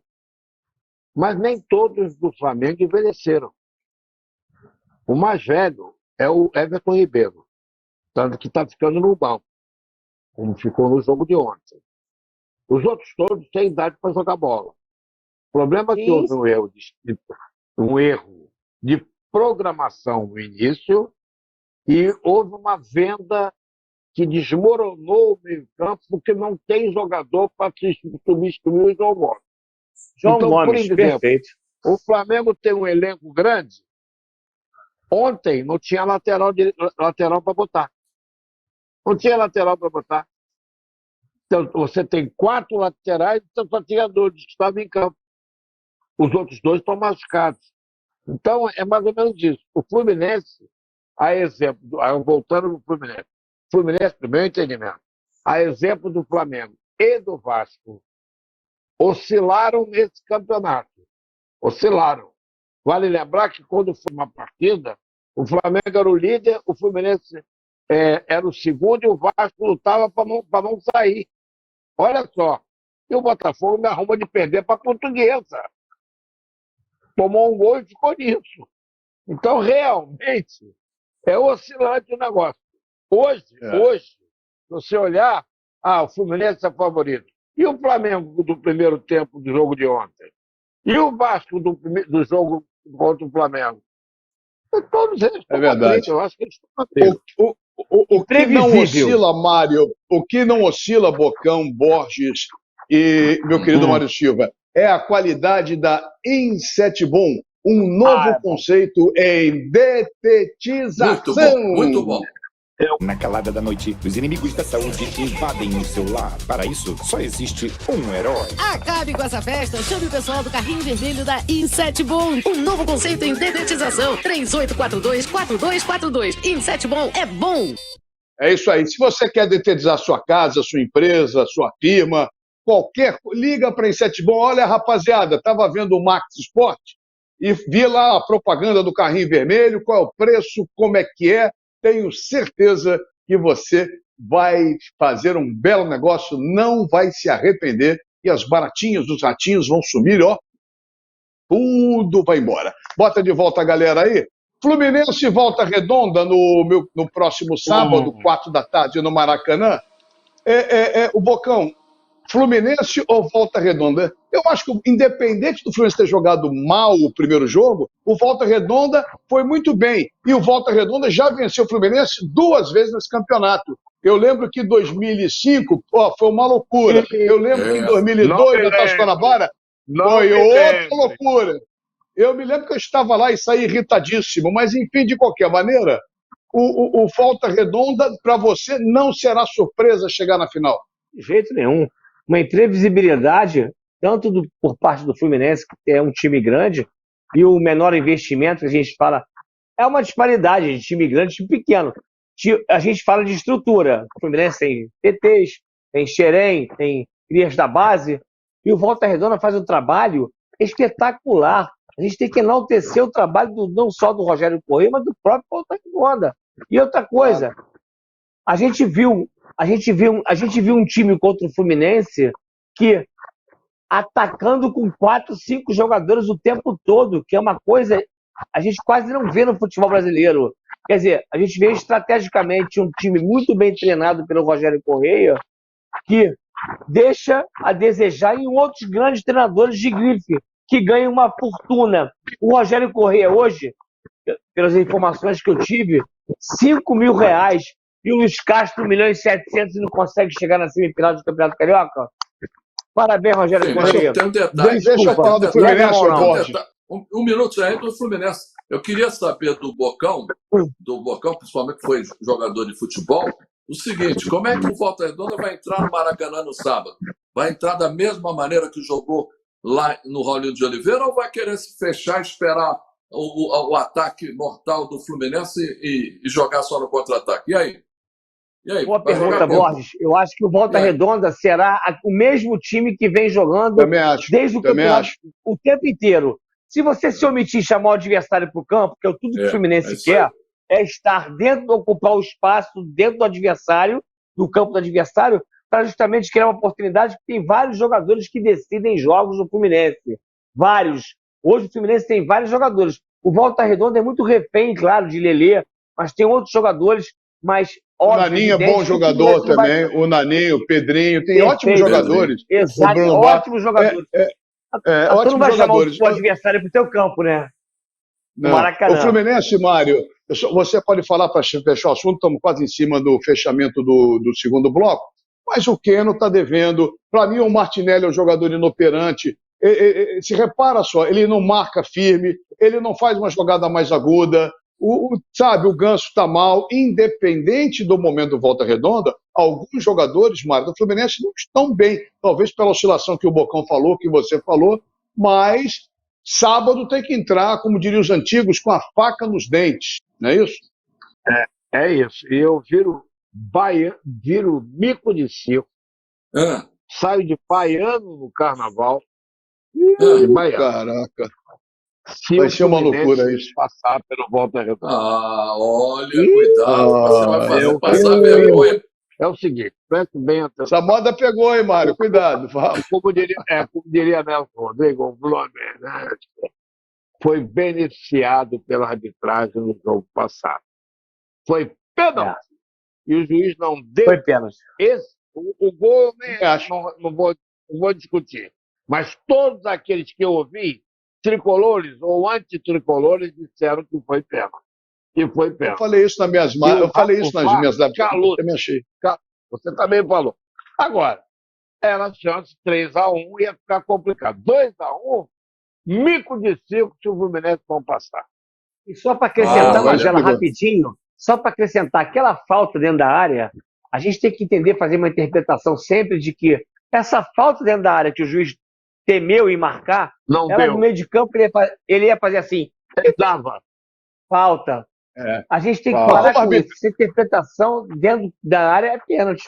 mas nem todos do Flamengo envelheceram. O mais velho é o Everton Ribeiro, tanto que está ficando no banco, como ficou no jogo de ontem. Os outros todos têm idade para jogar bola. O problema é que houve um erro de programação no início e houve uma venda que desmoronou o meio-campo porque não tem jogador para substituir o João Gomes. João Então, Gomes, por exemplo, perfeito. o Flamengo tem um elenco grande. Ontem não tinha lateral para botar. Não tinha lateral para botar. Então, você tem 4 laterais e só tinha 2 que estavam em campo. Os outros 2 estão machucados. Então, é mais ou menos isso. O Fluminense, a exemplo, voltando para o Fluminense, do meu entendimento, a exemplo do Flamengo e do Vasco, oscilaram nesse campeonato. Oscilaram. Vale lembrar que quando foi uma partida, o Flamengo era o líder, o Fluminense era o segundo e o Vasco lutava para não sair. Olha só. E o Botafogo me arruma de perder para a Portuguesa. Tomou um gol e ficou nisso. Então, realmente, é oscilante o negócio. Hoje, se você olhar, o Fluminense é favorito. E o Flamengo do primeiro tempo do jogo de ontem? E o Vasco do jogo contra o Flamengo? Todos eles estão verdade. Eu acho que eles estão atentos. O que não oscila, Mário, o que não oscila, Bocão, Borges e meu querido Mário Silva, é a qualidade da Insetbom, um novo conceito em detetização. Muito bom. Na calada da noite, os inimigos da saúde invadem o seu lar. Para isso, só existe um herói. Acabe com essa festa, chame o pessoal do carrinho vermelho da Insetbom. Um novo conceito em dedetização. 3842-4242. Insetbom é bom. É isso aí. Se você quer detetizar sua casa, sua empresa, sua firma, liga para a Insetbom. Olha, rapaziada, estava vendo o Max Sport e vi lá a propaganda do carrinho vermelho, qual é o preço, como é que é. Tenho certeza que você vai fazer um belo negócio, não vai se arrepender e as baratinhas dos ratinhos vão sumir, ó. Tudo vai embora. Bota de volta a galera aí. Fluminense e Volta Redonda no próximo sábado, 4 da tarde, no Maracanã. O Bocão, Fluminense ou Volta Redonda? Eu acho que, independente do Fluminense ter jogado mal o primeiro jogo, o Volta Redonda foi muito bem. E o Volta Redonda já venceu o Fluminense 2 vezes nesse campeonato. Eu lembro que em 2005 foi uma loucura. Eu lembro que em 2002, na Taça Guanabara, foi outra loucura. Eu me lembro que eu estava lá e saí irritadíssimo. Mas, enfim, de qualquer maneira, o Volta Redonda, para você, não será surpresa chegar na final. De jeito nenhum. Uma imprevisibilidade, tanto por parte do Fluminense, que é um time grande, e o menor investimento que a gente fala, é uma disparidade de time grande e time pequeno. A gente fala de estrutura. O Fluminense tem TTs, tem Xerém, tem crias da base, e o Volta Redonda faz um trabalho espetacular. A gente tem que enaltecer o trabalho não só do Rogério Corrêa, mas do próprio Volta Redonda. E outra coisa, a gente viu um time contra o Fluminense que atacando com 4, 5 jogadores o tempo todo, que é uma coisa a gente quase não vê no futebol brasileiro. Quer dizer, a gente vê estrategicamente um time muito bem treinado pelo Rogério Corrêa que deixa a desejar em outros grandes treinadores de grife, que ganham uma fortuna. O Rogério Corrêa hoje, pelas informações que eu tive, R$5.000, e o Luiz Castro 1.700.000 e não consegue chegar na semifinal do Campeonato Carioca? Parabéns, Rogério Corrêa. Tem um detalhe. Deixa eu falar do Fluminense, Borges. Um minuto aí do Fluminense. Eu queria saber do Bocão, principalmente que foi jogador de futebol, o seguinte: como é que o Volta Redonda vai entrar no Maracanã no sábado? Vai entrar da mesma maneira que jogou lá no Raulino de Oliveira ou vai querer se fechar e esperar o ataque mortal do Fluminense e jogar só no contra-ataque? E aí? E aí, Boa vai jogar pergunta, como? Borges. Eu acho que o Volta E aí? Redonda será o mesmo time que vem jogando Também acho. desde o Também campeonato acho. o tempo inteiro. Se você se omitir e chamar o adversário para o campo, que é tudo que o É Fluminense isso aí. quer, é estar dentro, ocupar o espaço dentro do adversário, do campo do adversário, para justamente criar uma oportunidade, porque tem vários jogadores que decidem jogos no Fluminense. Vários. Hoje o Fluminense tem vários jogadores. O Volta Redonda é muito refém, claro, de Lelê, mas tem outros jogadores, mas O óbvio, Naninho é evidente bom que o jogador Fluminense não vai... também. O Naninho, o Pedrinho, tem ótimos Perfeito. jogadores. O Exato, Bruno Bar... ótimos jogadores. Tu não ótimos vai chamar jogadores. o adversário para o teu campo, né? No Não. O Maracanã. Fluminense, Mário, você pode falar para fechar o assunto, estamos quase em cima do fechamento do segundo bloco, mas o Keno está devendo. Para mim, o Martinelli é um jogador inoperante. Se repara só, ele não marca firme, ele não faz uma jogada mais aguda. Sabe, o Ganso está mal, independente do momento do Volta Redonda, alguns jogadores, Mário, do Fluminense não estão bem, talvez pela oscilação que o Bocão falou, que você falou, mas sábado tem que entrar, como diriam os antigos, com a faca nos dentes, não é isso? É isso. E eu viro mico de circo, saio de baiano no carnaval e baiano. Caraca. Se Vai o ser uma Fluminense loucura isso. passar pelo Volta Redonda. Olha, cuidado, você vai fazer passar vergonha. É o seguinte, preste bem atenção. Essa moda pegou, hein, Mário? Cuidado. Como diria Nelson Rodrigues, o Fluminense foi beneficiado pela arbitragem no jogo passado. Foi pênalti. E o juiz não deu. Foi pênalti. O gol eu nem acho, não vou discutir. Mas todos aqueles que eu ouvi, tricolores ou antitricolores, disseram que foi pênalti. E foi pênalti. Eu falei isso nas minhas lives. Eu também achei. Você também falou. Agora, era a chance 3-1, ia ficar complicado. 2-1, mico de circo se o Fluminense não passar. E só para acrescentar, Magela, rapidinho, só para acrescentar aquela falta dentro da área, a gente tem que entender, fazer uma interpretação sempre de que essa falta dentro da área que o juiz temeu em marcar, não ela deu. no meio de campo ele ia fazer assim. Ele dava. Falta. A gente tem que parar com isso. Essa interpretação dentro da área é pênalti.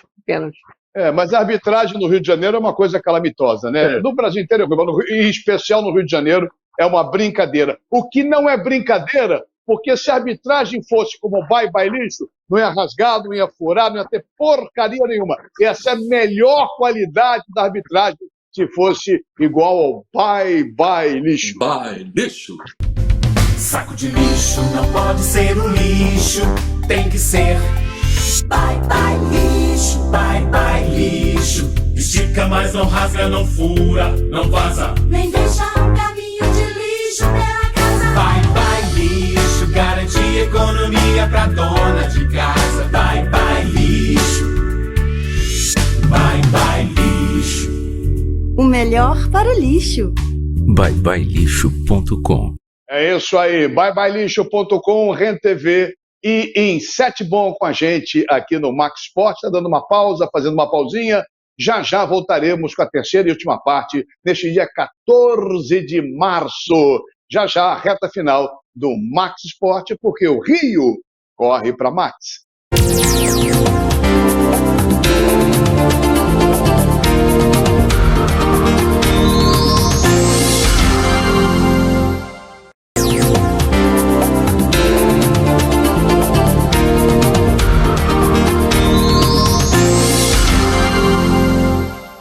Mas a arbitragem no Rio de Janeiro é uma coisa calamitosa, né? No Brasil inteiro, em especial no Rio de Janeiro, é uma brincadeira. O que não é brincadeira, porque se a arbitragem fosse como Bye Lixo, não ia rasgar, não ia furar, não ia ter porcaria nenhuma. Essa é a melhor qualidade da arbitragem, se fosse igual ao Bye Lixo. Bye Lixo. Saco de lixo não pode ser um lixo, tem que ser bye lixo, bye lixo. Estica, mas não rasga, não fura, não vaza, nem deixa um caminho de lixo pela casa. Bye lixo, garante economia pra dona de casa. Bye lixo, bye lixo. O melhor para o lixo. byebyelixo.com. É isso aí, byebyelixo.com, RenTV e em 7 Bom com a gente aqui no Max Sport. Está dando uma pausa, fazendo uma pausinha. Já voltaremos com a terceira e última parte neste dia 14 de março. Já a reta final do Max Sport, porque o Rio corre para Max.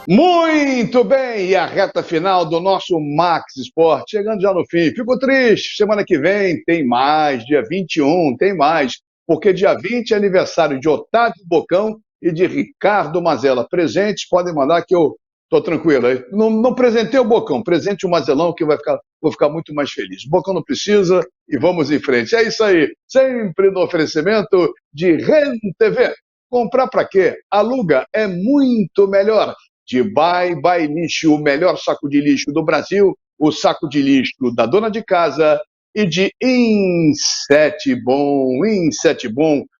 Muito bem, e a reta final do nosso Max Sport, chegando já no fim. Fico triste, semana que vem tem mais, dia 21 tem mais, porque dia 20 é aniversário de Otávio Bocão e de Ricardo Mazella. Presentes, podem mandar que eu estou tranquilo. Não presentei o Bocão, presente o Mazelão que vou ficar muito mais feliz. O Bocão não precisa e vamos em frente. É isso aí, sempre no oferecimento de RenTV. Comprar para quê? Aluga é muito melhor. De Bye Lixo, o melhor saco de lixo do Brasil, o saco de lixo da dona de casa, e de Inset Bom,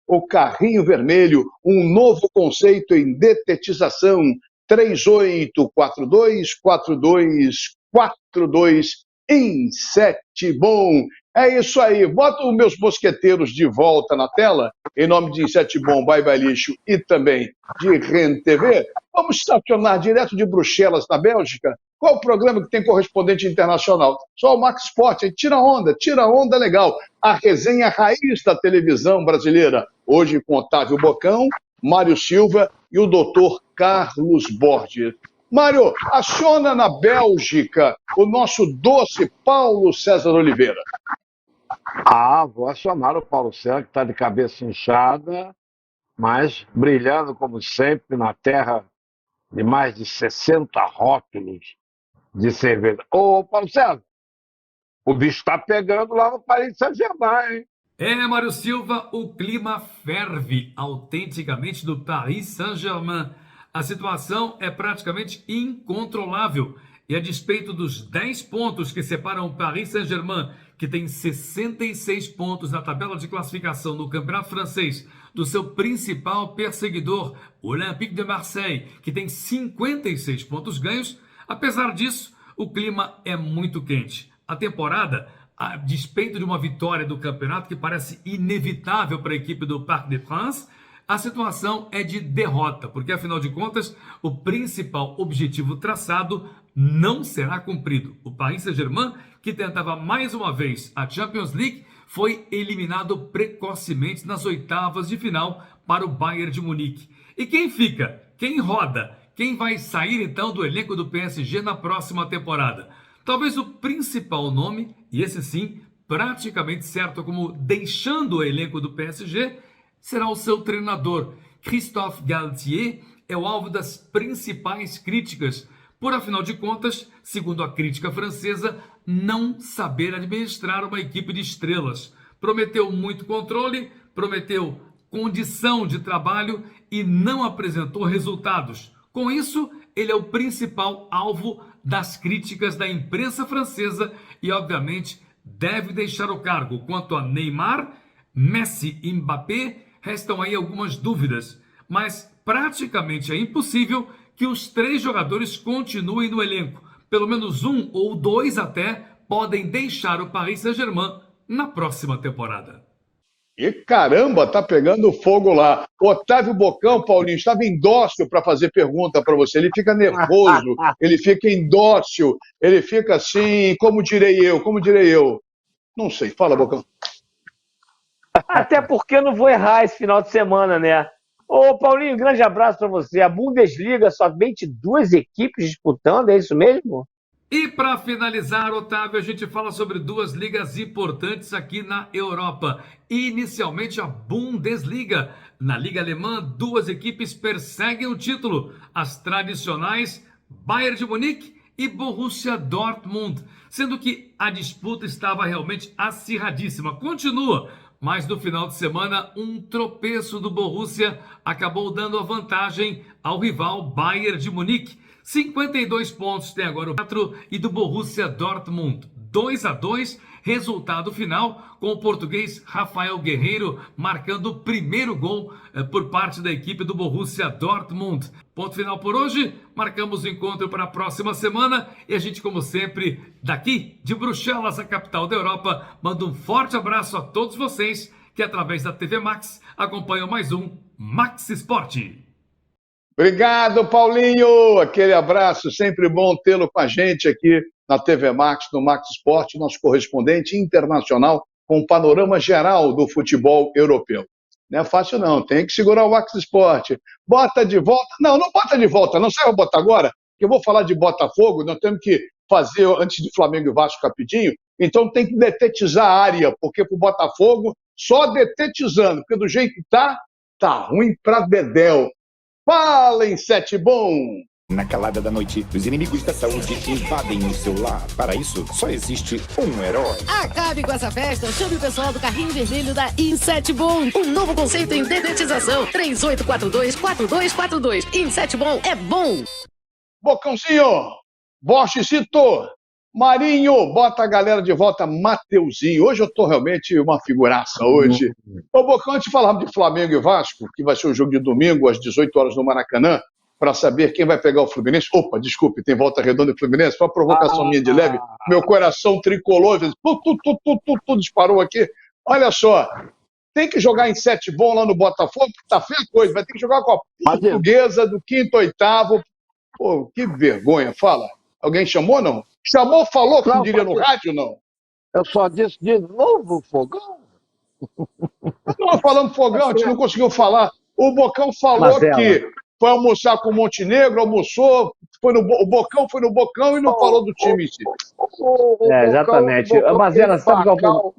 o carrinho vermelho, um novo conceito em detetização, 3842-4242, Inset Bom. É isso aí. Bota os meus mosqueteiros de volta na tela, em nome de Inset Bom, Bye Bye Lixo e também de Rende TV. Vamos estacionar direto de Bruxelas, na Bélgica. Qual o programa que tem correspondente internacional? Só o Max Sport. Tira onda legal. A resenha raiz da televisão brasileira. Hoje com Otávio Bocão, Mário Silva e o doutor Carlos Borges. Mário, aciona na Bélgica o nosso doce Paulo César Oliveira. Vou acionar o Paulo César, que está de cabeça inchada, mas brilhando como sempre na terra de mais de 60 rótulos de cerveja. Ô, Paulo César, o bicho está pegando lá no Paris Saint-Germain, hein? Mário Silva, o clima ferve autenticamente do Paris Saint-Germain. A situação é praticamente incontrolável. E a despeito dos 10 pontos que separam o Paris Saint-Germain, que tem 66 pontos na tabela de classificação no Campeonato Francês, do seu principal perseguidor, Olympique de Marseille, que tem 56 pontos ganhos, apesar disso, o clima é muito quente. A temporada, a despeito de uma vitória do campeonato que parece inevitável para a equipe do Parc des Princes, a situação é de derrota, porque afinal de contas, o principal objetivo traçado não será cumprido. O Paris Saint-Germain, que tentava mais uma vez a Champions League, foi eliminado precocemente nas oitavas de final para o Bayern de Munique. E quem fica? Quem roda? Quem vai sair então do elenco do PSG na próxima temporada? Talvez o principal nome, e esse sim, praticamente certo como deixando o elenco do PSG, será o seu treinador. Christophe Galtier é o alvo das principais críticas, por afinal de contas, segundo a crítica francesa, não saber administrar uma equipe de estrelas. Prometeu muito controle, prometeu condição de trabalho e não apresentou resultados. Com isso, ele é o principal alvo das críticas da imprensa francesa e, obviamente, deve deixar o cargo. Quanto a Neymar, Messi e Mbappé, restam aí algumas dúvidas, mas praticamente é impossível que os 3 jogadores continuem no elenco. Pelo menos 1 ou 2 até podem deixar o Paris Saint-Germain na próxima temporada. E caramba, tá pegando fogo lá. Otávio Bocão, Paulinho, estava indócil para fazer pergunta para você. Ele fica nervoso, ele fica indócil, ele fica assim, como direi eu. Não sei, fala, Bocão. Até porque eu não vou errar esse final de semana, né? Ô, Paulinho, grande abraço para você. A Bundesliga, somente 2 equipes disputando, é isso mesmo? E para finalizar, Otávio, a gente fala sobre 2 ligas importantes aqui na Europa. Inicialmente a Bundesliga. Na Liga Alemã, 2 equipes perseguem o título. As tradicionais Bayern de Munique e Borussia Dortmund. Sendo que a disputa estava realmente acirradíssima. Continua. Mas no final de semana, um tropeço do Borussia acabou dando a vantagem ao rival Bayern de Munique. 52 pontos tem agora o 4 e do Borussia Dortmund. 2-2, resultado final, com o português Rafael Guerreiro marcando o primeiro gol por parte da equipe do Borussia Dortmund. Ponto final por hoje, marcamos o encontro para a próxima semana e a gente, como sempre, daqui de Bruxelas, a capital da Europa, manda um forte abraço a todos vocês que através da TV Max acompanham mais um Max Esporte. Obrigado, Paulinho. Aquele abraço, sempre bom tê-lo com a gente aqui na TV Max, no Max Esporte, nosso correspondente internacional com um panorama geral do futebol europeu. Não é fácil não, tem que segurar o Max Esporte. Bota de volta. Não bota de volta, não sei, eu botar agora, que eu vou falar de Botafogo, nós temos que fazer antes de Flamengo e Vasco rapidinho, então tem que detetizar a área, porque pro Botafogo, só detetizando, porque do jeito que tá ruim pra dedéu. Fala, Inset Bom! Na calada da noite, os inimigos da saúde invadem o seu lar. Para isso, só existe um herói. Acabe com essa festa, chame o pessoal do Carrinho Vermelho da Inset Bom. Um novo conceito em dedetização. 3842-4242. Inset Bom é bom! Bocãozinho, Borgesito, Marinho, bota a galera de volta, Mateuzinho. Hoje eu tô realmente uma figuraça hoje. Ô, Bocão, antes de falarmos de Flamengo e Vasco, que vai ser o jogo de domingo às 18 horas no Maracanã, para saber quem vai pegar o Fluminense. Opa, desculpe, tem Volta Redonda e Fluminense. Foi uma provocação minha de leve. Meu coração tricolor, tudo disparou aqui. Olha só, tem que jogar em 7 bom lá no Botafogo, porque tá feia a coisa. Vai ter que jogar com a Portuguesa do 5º, 8º. Pô, que vergonha. Fala. Alguém chamou, não? Chamou, falou, como diria no rádio, não? Eu só disse de novo fogão. Nós falamos fogão, a gente não conseguiu falar. O Bocão falou que foi almoçar com o Montenegro, almoçou, o Bocão foi no Bocão e não falou do time em si. Exatamente. Mazela, sabe qual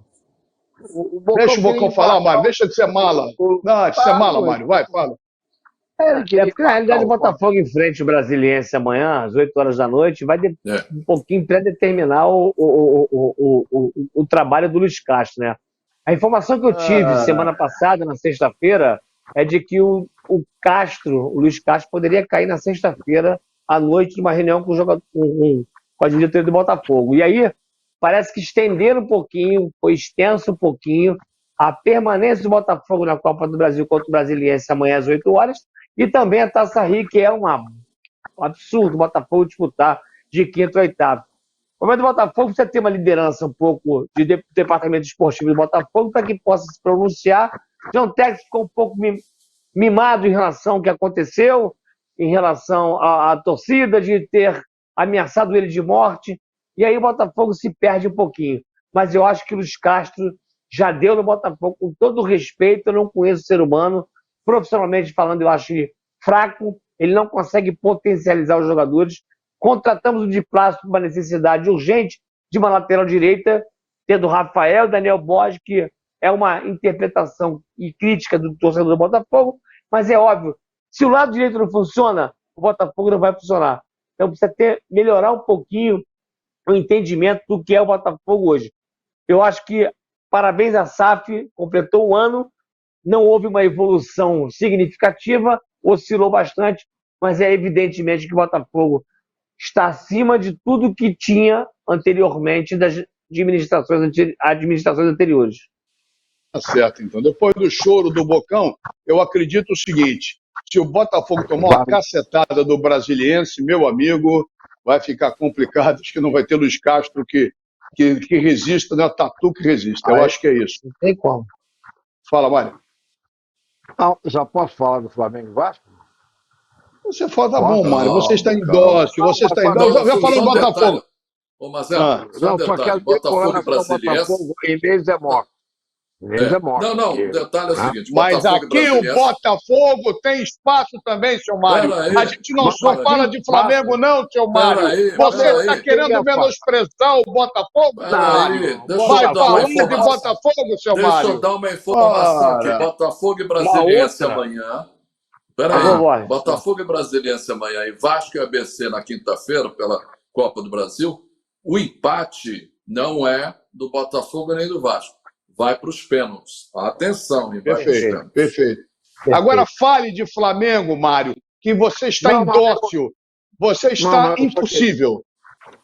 Deixa o Bocão falar, Mário, deixa de ser mala. Não, de ser mala, Mário, vai, fala. Porque na realidade o Botafogo enfrenta o Brasiliense amanhã, às 8 horas da noite, vai um pouquinho pré-determinar o trabalho do Luiz Castro, né? A informação que eu tive semana passada, na sexta-feira, é de que o Luiz Castro, poderia cair na sexta-feira à noite numa reunião com a diretoria do Botafogo. E aí, parece que estenderam um pouquinho, foi extenso um pouquinho, a permanência do Botafogo na Copa do Brasil contra o Brasiliense amanhã às 8 horas, e também a Taça Rio, que é um absurdo o Botafogo disputar de 5º a 8º. O momento do Botafogo precisa ter uma liderança um pouco de departamento esportivo do Botafogo para que possa se pronunciar. John Tex ficou um pouco mimado em relação ao que aconteceu, em relação à torcida, de ter ameaçado ele de morte, e aí o Botafogo se perde um pouquinho. Mas eu acho que o Luiz Castro já deu no Botafogo, com todo o respeito. Eu não conheço o ser humano, profissionalmente falando, eu acho ele fraco, ele não consegue potencializar os jogadores. Contratamos o Di Plácido por uma necessidade urgente de uma lateral direita, tendo Rafael, Daniel Borges, que é uma interpretação e crítica do torcedor do Botafogo, mas é óbvio, se o lado direito não funciona, o Botafogo não vai funcionar. Então precisa melhorar um pouquinho o entendimento do que é o Botafogo hoje. Eu acho que, parabéns à SAF, completou o ano, não houve uma evolução significativa, oscilou bastante, mas é evidentemente que o Botafogo está acima de tudo que tinha anteriormente das administrações anteriores. Tá certo, então. Depois do choro do Bocão, eu acredito o seguinte: se o Botafogo tomar uma cacetada do Brasiliense, meu amigo, vai ficar complicado. Acho que não vai ter Luiz Castro que resista, né? Tatu que resista. Eu acho que é isso. Não tem como. Fala, Mário. Já posso falar do Flamengo e Vasco? Você fala, tá bom, Mário. Você está em dose, você está em dose. Já falou do Botafogo. Ô, Marcelo, só detalhe. Botafogo e Brasiliense. Inês é morto. Não, o detalhe é o seguinte. Mas aqui o Botafogo tem espaço também, seu Mário. A gente não só fala de Flamengo, não, seu Mário. Você está querendo menosprezar o Botafogo? Vai falar de Botafogo, seu Mário? Deixa eu dar uma informação aqui. Botafogo e Brasiliense amanhã. Peraí, Botafogo e Brasiliense amanhã e Vasco e ABC na quinta-feira pela Copa do Brasil. O empate não é do Botafogo nem do Vasco. Vai para os pênaltis. Atenção, hein? Perfeito. Agora fale de Flamengo, Mário, que você está indócil. Você está impossível.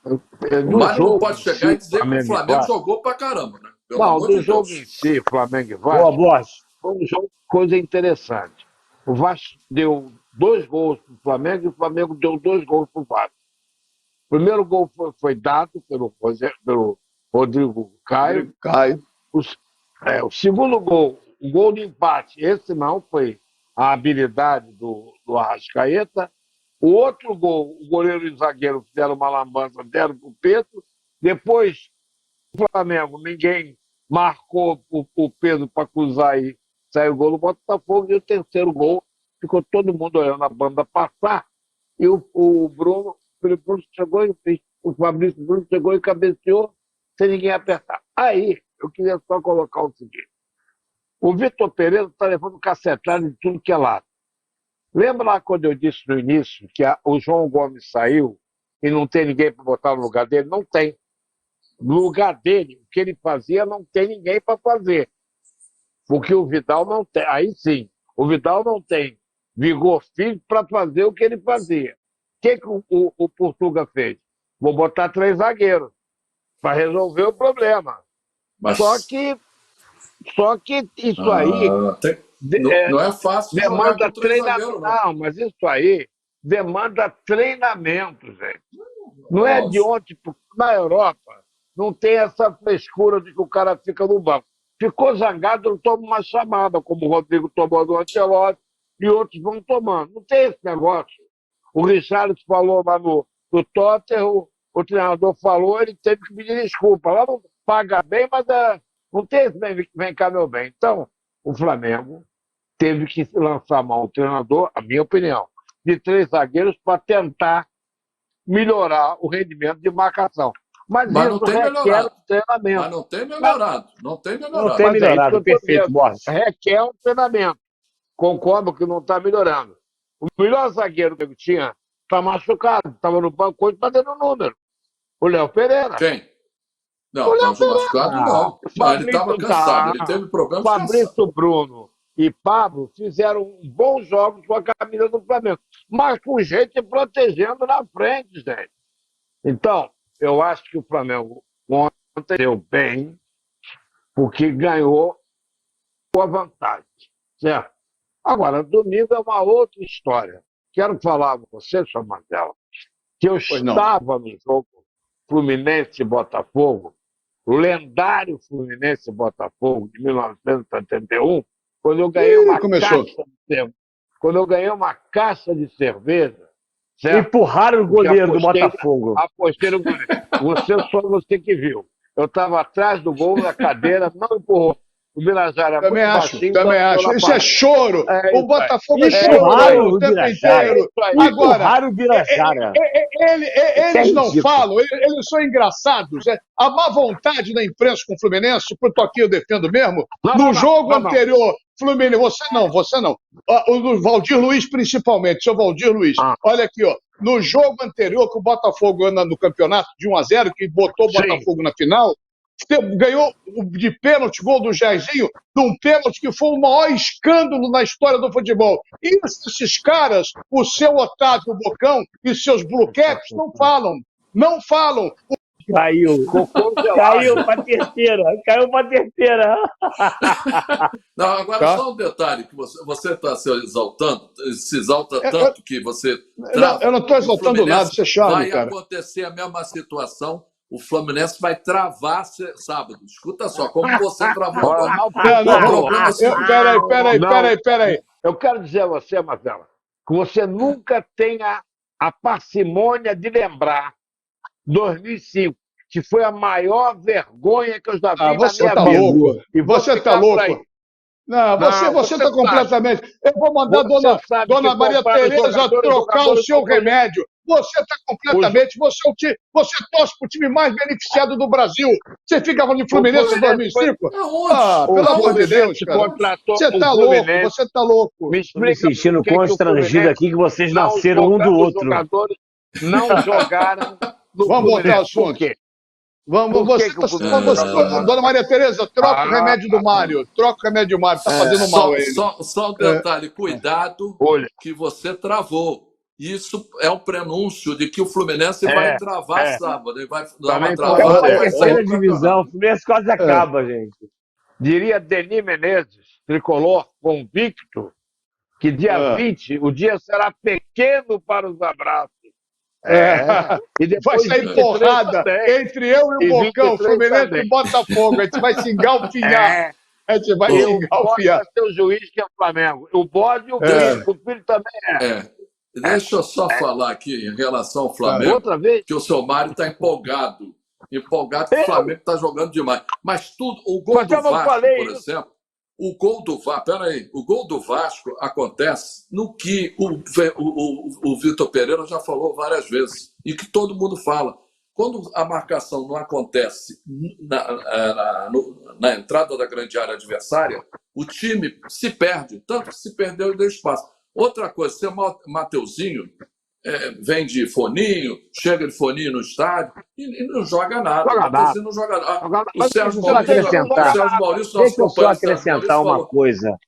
O Mário não pode chegar e dizer que o Flamengo jogou pra caramba, né? Do jogo em si, Flamengo e Vasco, foi um jogo, coisa interessante. O Vasco deu 2 gols para o Flamengo e o Flamengo deu 2 gols para o Vasco. O primeiro gol foi dado pelo Rodrigo Caio. O segundo gol, o gol de empate, esse não foi a habilidade do Arrascaeta. O outro gol, o goleiro e o zagueiro fizeram uma lambança, deram para o Pedro. Depois, o Flamengo, ninguém marcou o Pedro para cruzar e saiu o gol do Botafogo. E o terceiro gol, ficou todo mundo olhando a banda passar. E o Bruno, o Fabrício Bruno chegou e cabeceou sem ninguém apertar. Aí, eu queria só colocar o seguinte: o Vitor Pereira está levando cacetada de tudo que é lado. Lembra lá quando eu disse no início que o João Gomes saiu e não tem ninguém para botar no lugar dele? Não tem. No lugar dele, o que ele fazia, não tem ninguém para fazer. Porque o Vidal não tem. Aí sim, o Vidal não tem vigor físico para fazer o que ele fazia. O que o Portuga fez? Vou botar 3 zagueiros para resolver o problema. Mas... Só que isso aí... não é fácil demanda treinamento. Não, mas isso aí demanda treinamento, gente. Não é de ontem, porque na Europa não tem essa frescura de que o cara fica no banco. Ficou zangado, não toma uma chamada, como o Rodrigo tomou do Ancelotti e outros vão tomando. Não tem esse negócio. O Richarlison falou lá no Tottenham, o treinador falou, ele teve que pedir desculpa. Lá não paga bem, mas não tem esse vem cá, meu bem. Então, o Flamengo teve que lançar mão ao treinador, a minha opinião, de 3 zagueiros para tentar melhorar o rendimento de marcação. Mas isso não tem requer melhorado. um treinamento. Mas não tem melhorado. Não tem melhorado. Não tem melhorado, perfeito, Borges. Requer um treinamento. Concordo que não está melhorando. O melhor zagueiro que eu tinha está machucado, estava no banco hoje, está dando número. O Léo Pereira. Quem? Não, estava machucado, não. Mas ele estava cansado, ele teve problemas de Fabrício Bruno e Pablo fizeram bons jogos com a camisa do Flamengo, mas com gente protegendo na frente, gente. Então, eu acho que o Flamengo ontem deu bem, porque ganhou a vantagem, certo? Agora, domingo é uma outra história. Quero falar com você, Sr. Mandela, que eu estava no jogo Fluminense e Botafogo, o lendário Fluminense e Botafogo de 1971, quando eu ganhei uma caixa de cerveja. Certo? Empurraram o goleiro do Botafogo. Apostei no goleiro. Você que viu. Eu estava atrás do gol, na cadeira, não empurrou. O Birajara é também muito acho, baixinho. também acho. Isso é choro. O Botafogo é choro Empurraram o tempo inteiro. Agora, Empurraram o Birajara. eles não falam, eles são engraçados. A má vontade da imprensa com o Fluminense, porque aqui eu defendo mesmo, no jogo anterior, Fluminense, você não. O do Valdir Luiz, principalmente, seu Valdir Luiz. Olha aqui, ó. No jogo anterior, que o Botafogo anda no campeonato de 1-0, que botou o Botafogo na final, ganhou de pênalti, gol do Jairzinho, de um pênalti que foi o maior escândalo na história do futebol. E esses caras, o seu Otávio Bocão e seus Blue Caps, não falam. Não falam. Caiu pra terceira. Não, agora só um detalhe, que você está se exaltando, se exalta tanto que você... Eu não estou exaltando nada, você é charme, cara. Vai acontecer a mesma situação. O Fluminense vai travar sábado. Escuta só, como você travou agora. Peraí. Eu quero dizer a você, Marcela, que você nunca tenha a parcimônia de lembrar 2005, que foi a maior vergonha que eu já vi na minha vida. Louco. E você está louco. Não, você está completamente... Eu vou mandar a dona Maria Tereza trocar o seu remédio. Você está completamente... Você torce para o time mais beneficiado do Brasil. Você fica falando de Fluminense em 2005? Pelo amor de Deus, cara. Você está louco, você está louco. Estou me sentindo constrangido aqui que vocês nasceram um do outro. Os jogadores não jogaram no Vamos voltar ao assunto. Dona Maria Tereza, troca o remédio do Mário. Troca o remédio do Mário, está fazendo mal a ele. Só um detalhe, cuidado que você travou. Isso é um prenúncio de que o Fluminense vai travar sábado. Ele vai dar uma travada. É a terceira divisão. O Fluminense quase acaba, gente. Diria Denis Menezes, tricolor convicto, que dia 20, o dia será pequeno para os abraços. E depois vai sair porrada entre eu e o Bocão, Fluminense e Botafogo. A gente vai se engalfinhar. A gente vai se engalfinhar. Vai ser o juiz que é o Flamengo. O bode e o filho também é. Deixa eu só falar aqui em relação ao Flamengo, outra vez? Que o seu Mário está empolgado que o Flamengo está jogando demais. Mas o gol do Vasco, por exemplo, o gol do Vasco acontece no que o Vitor Pereira já falou várias vezes e que todo mundo fala. Quando a marcação não acontece na entrada da grande área adversária, o time se perde, tanto que se perdeu e deu espaço. Outra coisa, se o Mateuzinho vem de foninho, chega de foninho no estádio e não joga nada. Mateuzinho não joga nada. O Sérgio Maurício, deixa eu só acrescentar uma coisa.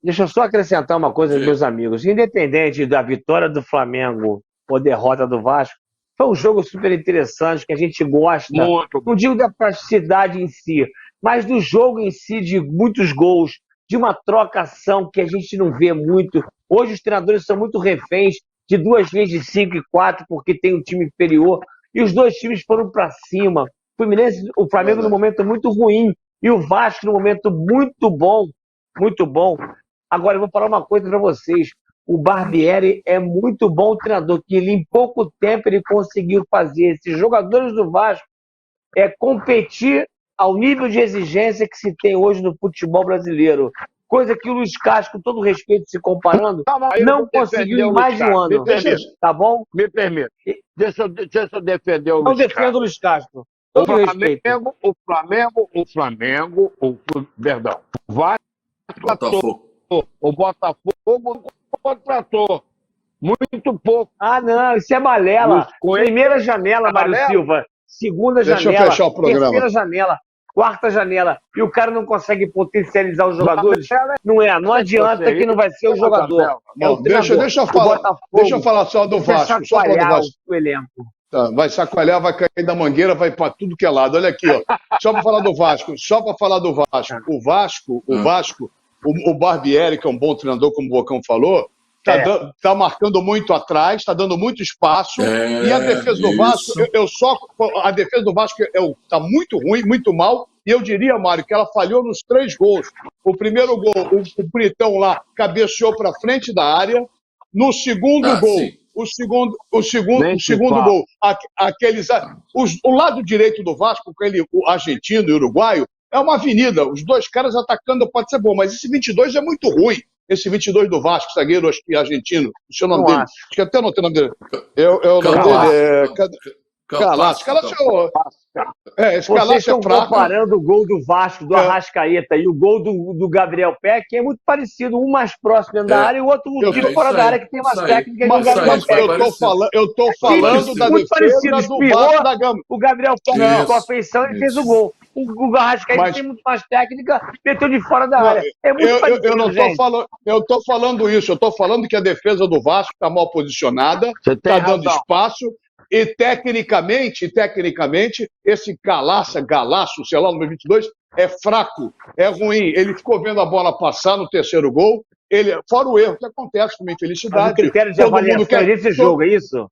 Deixa eu só acrescentar uma coisa, meus amigos. Independente da vitória do Flamengo ou derrota do Vasco, foi um jogo super interessante que a gente gosta. Muito. Não digo da plasticidade em si, mas do jogo em si, de muitos gols, de uma trocação que a gente não vê muito. Hoje os treinadores são muito reféns de 2 linhas de 5 e 4, porque tem um time inferior. E os dois times foram para cima. O Flamengo no momento muito ruim e o Vasco no momento muito bom, muito bom. Agora eu vou falar uma coisa para vocês. O Barbieri é muito bom treinador, que ele, em pouco tempo ele conseguiu fazer esses jogadores do Vasco competir ao nível de exigência que se tem hoje no futebol brasileiro. Coisa que o Luiz Castro, com todo respeito, se comparando, não conseguiu em mais de um ano. Tá bom? Me permite. Deixa eu defender o Não Luiz defendo o Luiz Castro. O Todo respeito. Perdão. O Vasco o Botafogo contratou. Muito pouco. Ah, não, isso é balela. Primeira janela, Mário Silva. Segunda janela. Deixa eu fechar o programa. Terceira janela. Quarta janela. E o cara não consegue potencializar os jogadores? Não adianta que não vai ser o jogador. Bom, deixa eu falar só do Vasco. Só do Vasco. O elenco. Tá, vai sacoalhar, vai cair da mangueira, vai para tudo que é lado. Olha aqui, ó. Só para falar do Vasco. O Vasco, o Barbieri, que é um bom treinador, como o Bocão falou, tá marcando muito atrás, tá dando muito espaço. E a defesa do Vasco, a defesa do Vasco tá muito ruim, muito mal. E eu diria, Mário, que ela falhou nos 3 gols. O primeiro gol, o Britão lá cabeceou para frente da área. No segundo gol, sim. O segundo gol, o lado direito do Vasco, o argentino e o uruguaio, é uma avenida. Os dois caras atacando pode ser bom, mas esse 22 é muito ruim. Esse 22 do Vasco, zagueiro argentino. O seu nome dele? Acho que até não tem o nome dele. O nome dele é Calasco. Esse Vocês Calasco estão é fraco. comparando o gol do Vasco, do Arrascaeta, e o gol do Gabriel Peck, que é muito parecido, um mais próximo dentro da área e o outro um tiro fora da área, que tem mais técnica que o Gabriel Peck. Eu tô falando da defesa do Vasco da Gama. O Gabriel Peck, com a feição, ele fez o gol. O Arrascaeta tem muito mais técnica, meteu de fora da área. É muito parecido, eu tô falando isso. Eu tô falando que a defesa do Vasco tá mal posicionada, tá dando espaço. E tecnicamente, esse Galaço, sei lá, número 22, é fraco, é ruim. Ele ficou vendo a bola passar no terceiro gol, fora o erro que acontece com uma infelicidade. Mas o critério de avaliação desse jogo, é isso?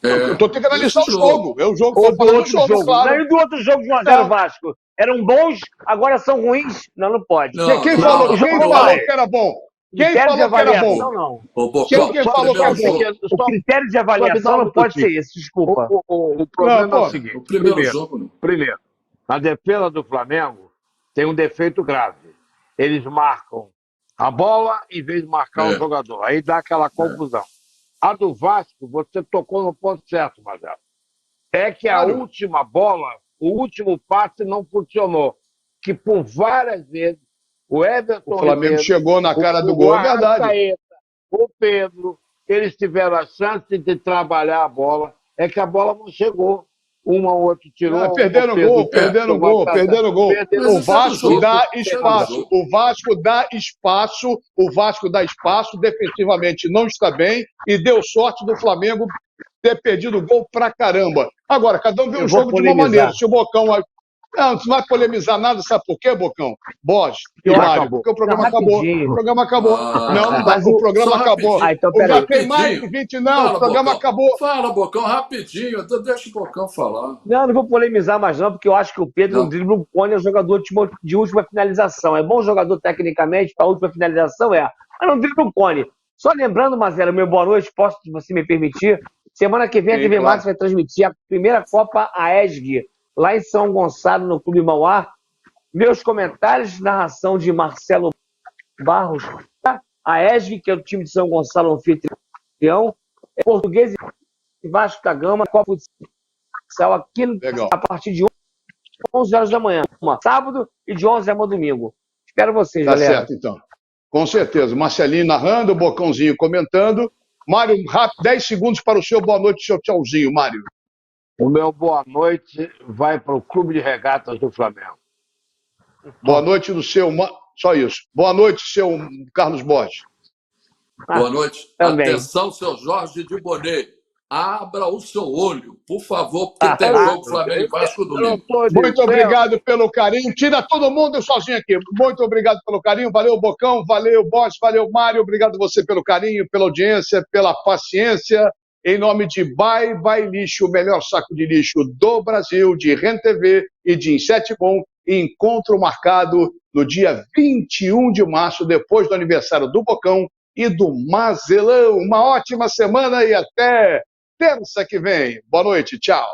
Eu tô tendo que analisar o jogo. É o jogo ou do outro jogo. Claro. Não, e do outro jogo de 1x0 Vasco? Eram bons, agora são ruins? Não pode. Quem falou que era bom? Quem falou que era bom? Não. Quem falou que era bom? O critério de avaliação não pode ser esse, desculpa. O problema é o seguinte. Primeiro, a defesa do Flamengo tem um defeito grave. Eles marcam a bola em vez de marcar o jogador. Aí dá aquela confusão. A do Vasco, você tocou no ponto certo, Marcelo. É que a última bola, o último passe não funcionou. Que por várias vezes o Everton o Flamengo Ribeiro, chegou na cara do gol, é verdade. O Pedro, eles tiveram a chance de trabalhar a bola, é que a bola não chegou. Um ou outro tirou. Perderam o gol. O Vasco dá espaço. O Vasco dá espaço, defensivamente não está bem e deu sorte do Flamengo ter perdido o gol pra caramba. Agora, cada um vê o jogo de uma maneira. Se o Bocão... Não vai polemizar nada, sabe por quê, Bocão? Borges e Mário, porque o programa acabou. O programa acabou. Não dá, o programa acabou. Já tem mais de 20, não, o programa acabou. Fala, Bocão, rapidinho, deixa o Bocão falar. Não vou polemizar mais não, porque eu acho que o Pedro dribla um cone, é um jogador de última finalização. É bom jogador tecnicamente, para a última finalização mas não dribla um cone. Só lembrando, Mazera, meu boa noite, posso, se você me permitir, semana que vem a TV Max vai transmitir a primeira Copa AESG, lá em São Gonçalo, no Clube Mauá. Meus comentários, narração de Marcelo Barros. A ESG, que é o time de São Gonçalo anfitrião, é Português e Vasco da Gama, Copa de Futsal, aqui a partir de 11 horas da manhã, sábado, e de 11 a domingo. Espero vocês, galera. Tá certo, então. Com certeza. Marcelinho narrando, o Bocãozinho comentando. Mário, 10 segundos para o seu boa noite, seu tchauzinho, Mário. O meu boa noite vai para o Clube de Regatas do Flamengo. Boa noite do seu... Só isso. Boa noite, seu Carlos Borges. Boa noite. Também. Atenção, seu Jorge de Bonet. abra o seu olho, por favor, porque tem jogo Flamengo e Vasco domingo. Muito obrigado pelo carinho. Tira todo mundo sozinho aqui. Muito obrigado pelo carinho. Valeu, Bocão. Valeu, Boss. Valeu, Mário. Obrigado você pelo carinho, pela audiência, pela paciência. Em nome de Bye Bye Lixo, o melhor saco de lixo do Brasil, de RenTV e de Inset Bom. Encontro marcado no dia 21 de março, depois do aniversário do Bocão e do Mazelão. Uma ótima semana e até terça que vem. Boa noite. Tchau.